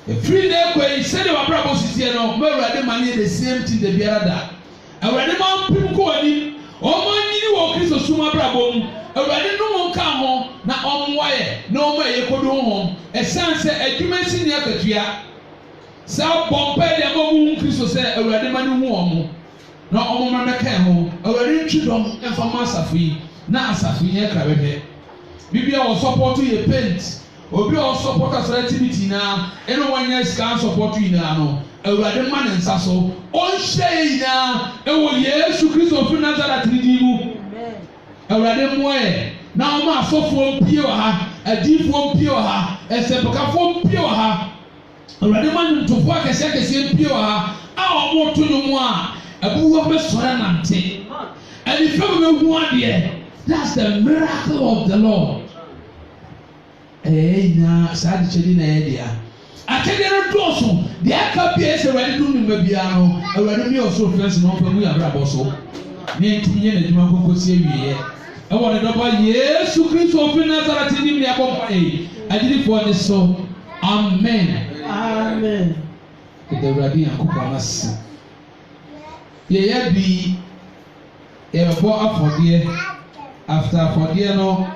efiri na ekɔ yi sɛde wabra bɔ sisiɛ no mo Awurade ma ne the same thing de biara da Awurade ma mpim kɔ wani ɔmo anyini wɔ Kristo suma abra bɔ mu Awurade no mo nka ho na ɔmo wayɛ na ɔmo ɛyɛ kodo ho ɛsan sɛ adwuma si ne akatua saa bɔmpa de ma mo Kristo sɛ Awurade ma ne hu ɔmo na ɔmo ma mɛka ho Awurade ntwi dɔm ɛfa ma asafo yi na asafo yi yɛ krawɛhwɛ bibia wɔ support yɛ paint obi a support activity na ɛna wɔnyɛ scan support nyinaa no Awurade ma ne nsa so ɔnhyɛ nyinaa ɛwɔ Yesu Kristo fi Nazareth ne din mu Awurade mmoɛ na ɔmo asɔfoɔ mpie wɔ ha adiifoɔ mpie wɔ ha ɛsɛpɛkafoɔ mpie wɔ ha Awurade ma ne ntofo akɛseɛ mpie wɔ ha a ɔmo to no mu a abuwa bɛsɔre nante ɛnifa bɛhu adeɛ that's the miracle of the Lord. Na saa de kyɛde na yɛ dea akyɛdeɛ no dɔɔso deɛ aka bia sɛ Awurade dum ne ma biara no Awurade mi ɔsoro fɛnsi na ɔmpɛ mu yɛ abrabɔ so ne ntumi yɛ n'adwuma nkɔkɔsi awieɛ ɛwɔ ne dɔbɔ yesu kristo ofiri nasaret nim ne abɔ mpa yi agyinifoɔ ne so amen. Amen. Kete awurade nyankopɔn ase yɛyɛ bi yɛbɛbɔ afɔdeɛ after afɔdeɛ no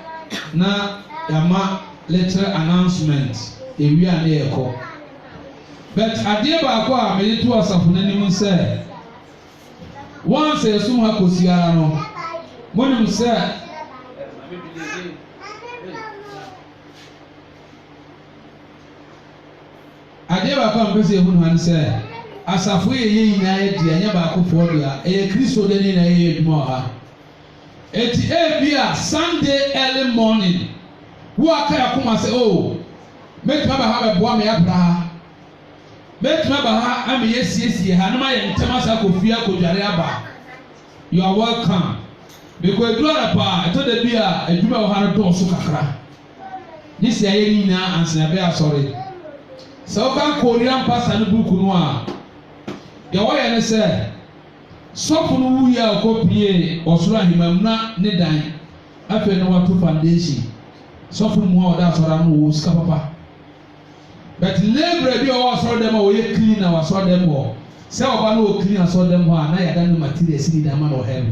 na yɛama little announcement ewia ne yɛkɔ but adeɛ baako a mede to asafo n'anim sɛ wɔn sɛ yɛsum ha kɔsi ara no monim sɛ adeɛ baako a mpɛ sɛ yɛhu no ha ne sɛ asafo yɛyɛ nyinaa yɛ deɛ ɛnyɛ baakofoɔ deɛ ɛyɛ kristo de ne na yɛyɛ adwuma wɔ ha eti ebi a Sunday early morning wo aka yɛ kɔma sɛ o mɛtuma ba ha bɛboa me apra ha mɛtuma ba ha ama yɛsiesie ha anoma yɛ ntɛm asa kɔfie akɔdware aba you are welcome because eduru ara paa ɛtɔ da bi a adwuma wɔ ha no dɔɔso kakra ne sɛ ɛyɛ nyinaa ansena bɛ asɔre sɛ ɔka korean pastor no buku no a deɛ wɔyɛ ne sɛ sɔfo no wuyi a ɔkɔpie ɔsoro ahemamuna ne dan afei na wato foundation sɔfo mu a ɔda asɔre no wɔ sika papa but labor bi a ɔwɔ asɔre dɛm a ɔyɛ clean na wasɔre dɛm hɔ sɛ ɔba no wɔ clean asɔre dɛm hɔ a na yɛda no material si ni dama na ɔhɛ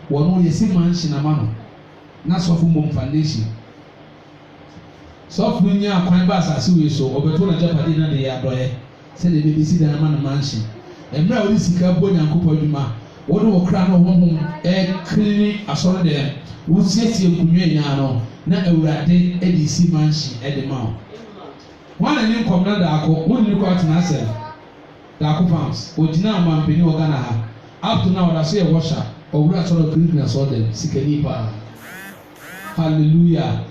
no wɔn yɛsi mansion ama no na sɔfo mu foundation sɔfo no nya akwan ba asase wei so ɔbɛto na japade na de yɛ adɔyɛ sɛdeɛ bɛbi si dan ama no mansion mmerɛ a wɔde sika bɔ nyankopɔn adwuma wɔde wɔ kra no honhom ɛkiri asɔre dɛm wosiesie nkonnwa nyinaa no na awurade de si mansion de ma wo wɔn a ne nkɔm na daako wɔn ne kɔ atena asɛm daako pounds ogyina amampanin wɔ Ghana ha up to now ɔda so yɛ wɔhyɛ ɔwura asɔre kirikiri asɔre dɛm sikani paa hallelujah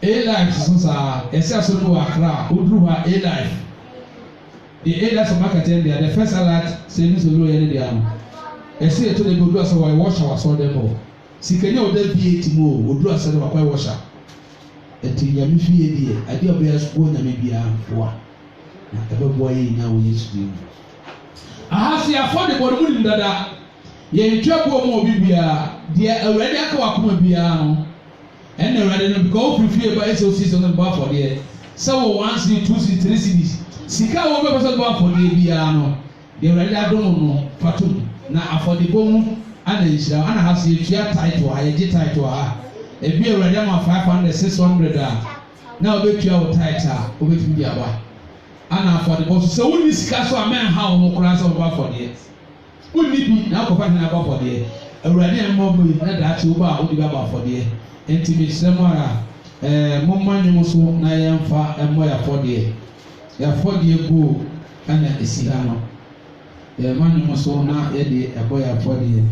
A-Life so saa ɛsɛ asɔre no wɔ Accra oduru hɔ A-Life the A-Life of marketing there the first alert sɛ so lo yɛ ne deɛ ano ɛsɛ eto de bi oduru asɔre wɔyɛ wɔhyɛ asɔre dɛm hɔ sikani a ɔda bie ti mu o oduru asɔre wakɔ wɔhyɛ ɛti nyame fie deɛ adeɛ ɔbɛyɛ sukuu nyame biara foa na ɛbɛboa yɛ nyinaa wɔ Yesu dim ahasi afɔ de bɔ ne mu nim dada yɛn twɛ boɔ mu obi biara deɛ awurade aka wakoma biara no ɛnna awurade no because ofiri fie ba ɛsɛ osi sɛ ɔbɛ afɔdeɛ sɛ wɔ 1 cedi 2 cedi 3 cedi sika a wɔbɛ sɛ ɔbɛ afɔdeɛ biara no deɛ awurade adom no fatom na afɔdebɔ mu ana nhyira ana ha so yɛtua title ha yɛgye title ha ebi awurade ama 500 600 a na ɔbɛtua wɔ title a ɔbɛtumi de aba ana afɔdebɔ so sɛ wonni sika so a mɛnha wɔn koraa sɛ ɔbɛ afɔdeɛ wonni bi na akɔfa ne aba afɔdeɛ awurade yɛn mmɔ bɔ yi na daakye wo ba a wode bɛba afɔdeɛ nti mesrɛ mu ara momma nnwom so na yɛmfa mmɔ yɛafɔdeɛ yɛafɔdeɛ go ana ɛsi ha no yɛma nnwom so na yɛde ɛbɔ yɛafɔdeɛ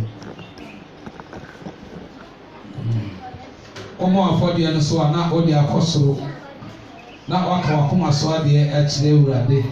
ɔmɔ afɔdeɛ no so a na wode akɔ soro na waka wakoma so adeɛ akyerɛ awurade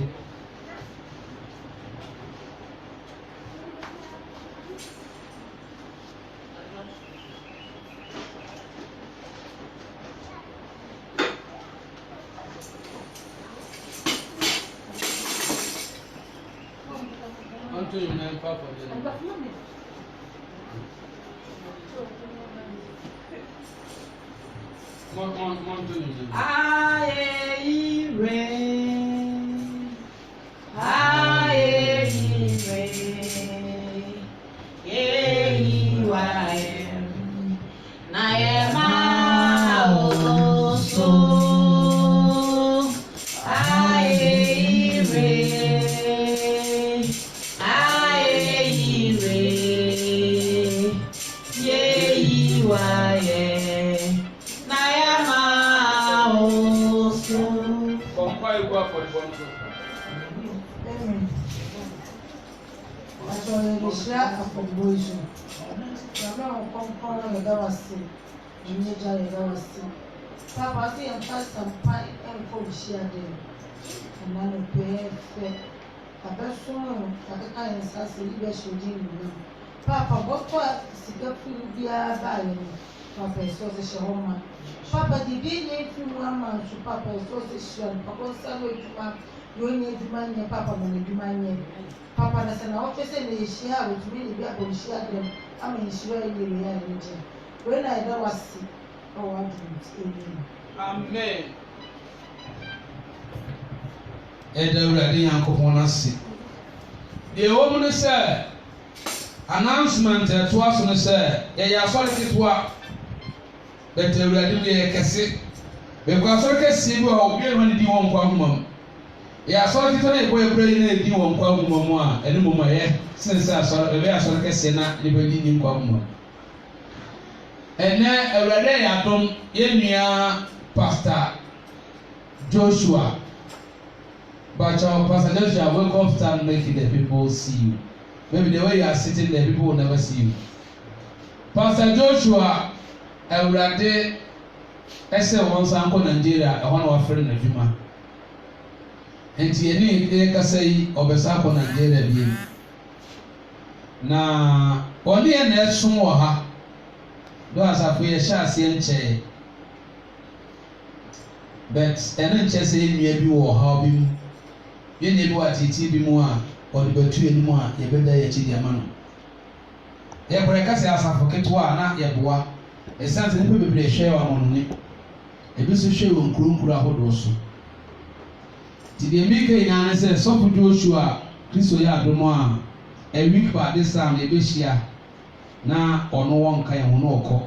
Papa, see, I'm fast and fine and for share them. And I will pay fair. Papa, soon, Papa, and Sassy, you should do. Papa, what was the food be a buying? Papa, so the shawarma. Papa, the day if you want to Papa, so the shell, Papa, sandwich, yoni adwuma nyɛ papa ma adwuma nyɛ papa na sɛ na wɔtwe sɛ na ehyia a wotumi ne bi akɔ nhyia dɛm ama nhyira yɛ yɛ yɛ nkyɛn wei na ɛda wase ɔwɔ adwuma amen ɛda awurade nyankopɔn ase deɛ ɛwɔ mu no sɛ announcement ɛtoa so no sɛ yɛyɛ asɔre ketewa bɛtɛ awurade mu yɛyɛ kɛse bɛkɔ asɔre kɛseɛ bi wɔ hɔ obi ɛhɔ ne di wɔn nkɔ ahoma mu yɛ asɔre ketewa na yɛkɔ yɛkura yi na yɛdi wɔn nkɔ ahoma mu a ɛne mu ma yɛ sene sɛ asɔre ɛbɛyɛ asɔre kɛseɛ na nipa di ni nkɔ ahoma mu ɛnɛ awurade yɛ adom yɛn nua pastor Joshua Bacha, Pastor Joshua, wake up, stand, making the people see you. Maybe the way you are sitting there, people will never see you. Pastor Joshua, Ewurade, ɛsɛ wɔn nsa nkɔ Nigeria, ɛhɔ na wafere na adwuma. Nti yɛne kasa yi, ɔbɛsa akɔ Nigeria bi. Na ɔne yɛn na ɛsom wɔ ha. Do asafo yɛhyɛ aseɛ nkyɛn. But ɛne nkyɛn sɛ nnua bi wɔ ha bi mu. Yɛn ebi wɔ atete bi mu a ɔde bɛtu anim a yɛbɛda yɛ akyi di ama no. Yɛkɔrɛ kasa asafo ketewa a na yɛboa. Ɛsan sɛ nipa bebree hwɛ wɔ amɔnone. Ebi nso hwɛ wɔ nkuronkuro ahodoɔ so. Ti deɛ mika nyinaa ne sɛ sɔfo Joshua Kristo yɛ adom a week by this time yɛbɛhyia na ɔno wɔ nka yɛn ho na ɔkɔ.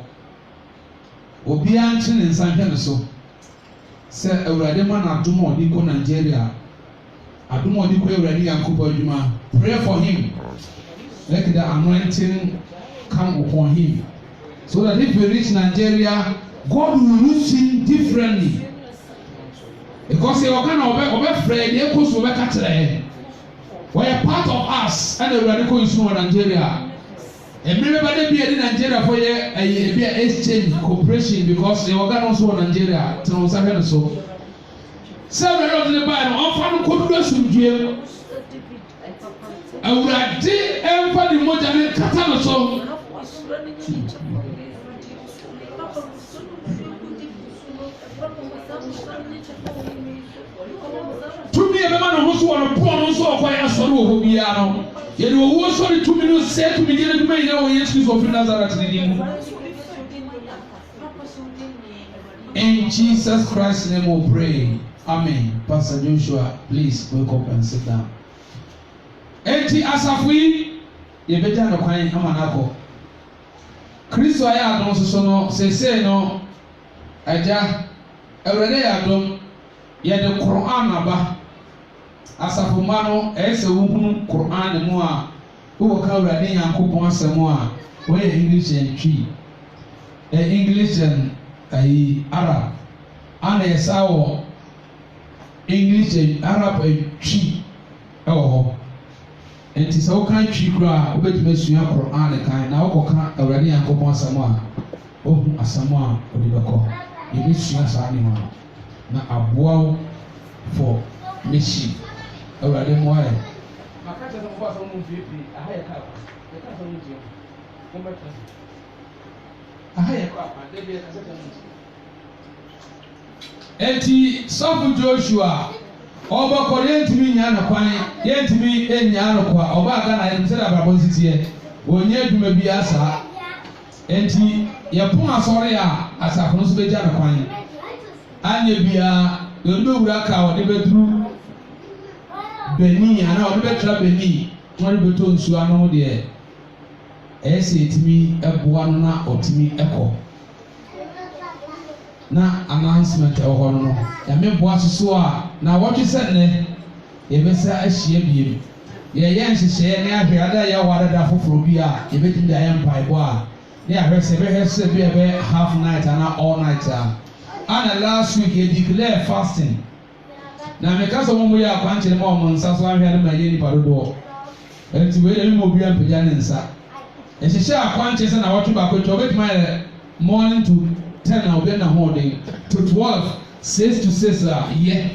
Obiara nkyerɛ ne nsa hwɛ no so. Sɛ Awurade ma na adom a ɔde kɔ Nigeria. Adom a ɔde kɔ Awurade Yankopɔn adwuma. Pray for him. Let the anointing come upon him. So that if we reach Nigeria, God will use him differently. Because he was kind of afraid, he was part of us and the radical is in Nigeria. And everybody be in Nigeria for a exchange cooperation because they were also in Nigeria. So, several of the Bible, often could do some jail. Awurade ɛmfa ne mogya ne kata no so. Tumi ɛbɛma ne ho so wɔ no poɔ no nso ɔkɔyɛ asɔre wɔ hɔ biara no. Yɛde owuo sɔre tumi no sɛ tumi gyina adwuma nyinaa wɔ Yesu Kristo ɔfiri Nazaret ne din mu. In Jesus Christ's name we pray. Amen. Pastor Joshua, please wake up and sit down. Enti asafo yi yɛbɛgya no kwan ama n'akɔ. Kristo ayɛ adom soso no sesei no agya Awurade yɛ adom yɛde Quran aba. Asafo ma no ɛyɛ sɛ wohunu Quran mu a wowɔ ka Awurade Nyankopɔn asɛm a wɔyɛ English and Twi. English and Arab. Ana yɛsa wɔ English and Arab and Twi ɛwɔ hɔ. Enti sɛ woka twi koraa wobɛtumi asua Quran kan na wokɔka Awurade Nyankopɔn asɛm a ohu asɛm a ɔde bɛkɔ yɛbɛsua saa nneɛma na aboa wo for mission Awurade mmoa yɛ. Maka kyerɛ sɛ mobɔ asɛm mu mfiefie aha yɛ kaa yɛka asɛm mu ntie mommɛka aha yɛ kɔ apa da bi yɛkasɛ kyɛ mu ntie. Enti sɔfo Joshua ɔbɛkɔ yɛntumi nya no kwan yɛntumi nya no kwa ɔbaa Ghana yɛn sɛ abrabɔ nsitiɛ wɔnyɛ adwuma bi asa enti yɛpon asɔre a asafo no nso bɛgya no kwan anyɛ biara yɛde bɛwura ka wɔde bɛduru Benin anaa wɔde bɛtra Benin wɔde bɛtɔ nsuo ano ho deɛ ɛyɛ sɛ yɛtumi ɛboa no na ɔtumi ɛkɔ na announcement ɛwɔ hɔ no yɛme boa soso a na wɔtwe sɛ nnɛ yɛbɛsa ahyia biem yɛyɛ nhyehyɛeɛ ne ahwɛ ada yɛwɔ adada foforɔ bi a yɛbɛtumi de ayɛ mpaebɔ a ne ahwɛ sɛ ɛbɛhwɛ sɛ bi ɛbɛ half night anaa all night a ana last week yɛ declare fasting na meka sɛ wɔn mo yɛ akwankyerɛ ma wɔn nsa so ahwɛ no ma yɛ nipa dodoɔ ɛnti wei deɛ mo obiara mpagya ne nsa ɛhyehyɛ akwankyerɛ sɛ na wɔtwe baako atwa wɔbɛtumi ayɛ morning to 10 na obi na holding to 12 6 to 6 a yɛ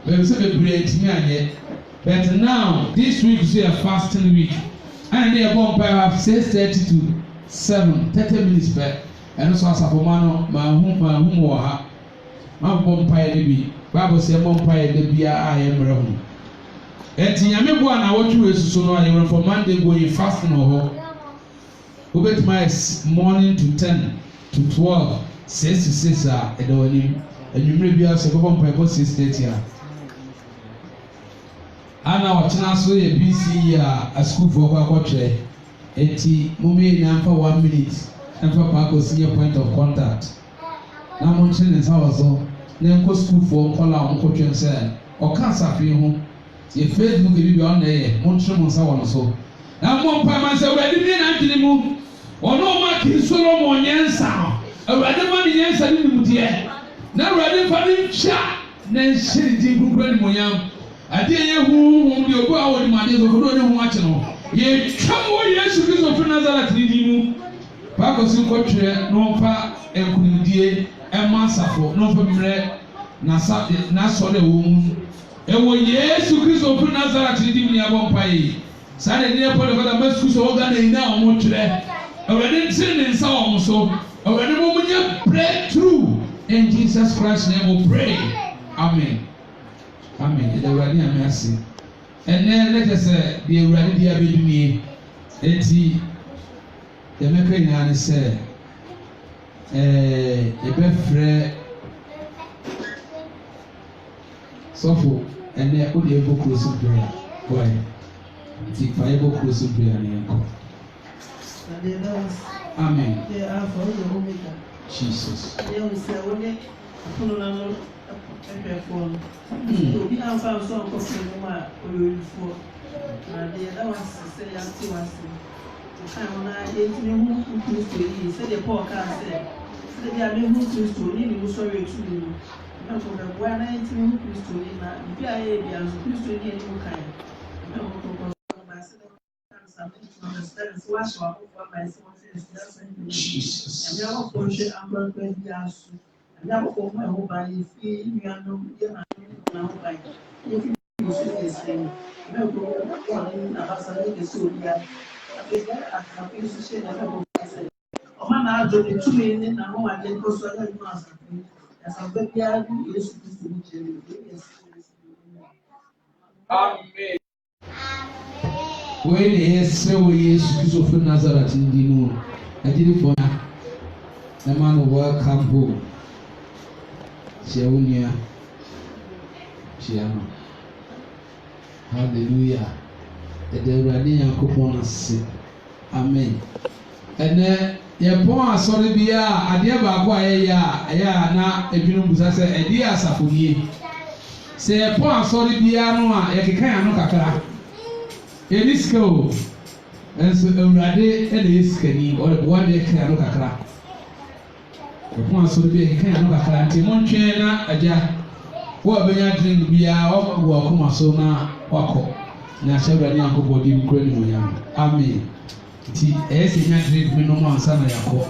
bɛbi sɛ bebree ntumi anyɛ but now this week is a fasting week and they are born by 6:30 to 7 30 minutes pɛ ɛno so asafo ma no ma hu wɔ ha ma bɔ mpaeɛ no bi Bible say mo mpa ye de bia a ye mre ho enti nyame bo na wotwe esusu no aye from Monday going fasting ho obet my morning to 10 to 12 6 to 6 a edawani enwumre bia so babo mpa ko 6:30 ana wachina so ye BC a school for kwa kwotwe enti mummy na mfa 1 minute mfa pa ko senior point of contact na mo nchene sawo so na nko school for nkola nkotwe nse oka safi ho ye Facebook bi on na ye mo nchene mo sawo no so na mo mpa man se wadi bi na ntini mu ono ma ki Solomon nyensa awade ma ni nyensa ni mudie na awade fa ni cha na nshiri di gugura ni moyam ade ye hu bi obo awodi ma de so ko do ne hu ache no ye twamo Yesu Kristo fi Nazareth ni di mu pa ko sin kotwe no mfa enkunimdie ema safo no mfa mre na so de wo mu ewo Yesu Kristo fi Nazareth ni di mu ni abompa yi sa de ne pole ko da masku so ga na ina o mo twere awade ntin ne nsa o mo so awade mo munya breakthrough in Jesus Christ name we pray. Amen. Amen. The word is mercy. And then let us say the word is abeduni. Eti the maker in an say a befre sofo and then put the book close to prayer. Why? Ti Bible close to prayer ni yanko. Amen. Jesus. Obi afa so nkofo mu a oyolufo na de da wase se ya ti wase kan na yetime hu Kristo yi se de Paul kan se de ya me hu Kristo ni ni so re tu ni na ko be bua na yetime hu Kristo ni na bi a ye bi azu Kristo ni ni mu kan na ko ko ba se de kan sa me to understand so what so for my son is that's Jesus. ya mo ko she amber pe bi azu na ko mo ho ba yi fi mi anu ye na na ho ba yi fi mo se ese na ko na ba sa ni ke so ya afega aka fi so she na ko se o ma na ajo ni tu ni na ho wa de ko so ya ni ma sa fi ya sa be bia ni Yesu Kristo ni che ni Amen. When yes we Yesu Kristo fi Nazareth ndi mu ajiri fo na man welcome home. Shaunia. Shiano. Hallelujah. Edewrade Yankopon ase. Amen. Ene ye pon asore bia ade ba ko aya na edwunu busa se edi asafodie. Se ye pon asore bia no a ye keka ya no kakra. Eliska o. Enso ewrade ede iskani o bo de keka no kakra. Epon asore bia keka ya no kakra nti montwe na aja wo abenya drink bia wo akoma so na wako na Ewrade Yankopon di mkro ni moyam. Amen. Ti esi nya drink mi no man sana yako.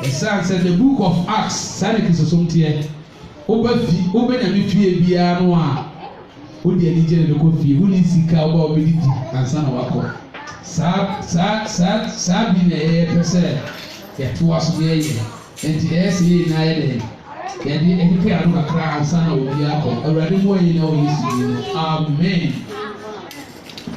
Esan said the book of Acts sane kisosomtie obenya mi fie bia no a odi ani je ne ko fie woni sika oba obedidi ansa na wako sa bi na pese ya to aso ye enti esi na ye de ya di ekeke anu kakra ansa na obi akọ Ewrade mo yin na o Yesu ni. Amen.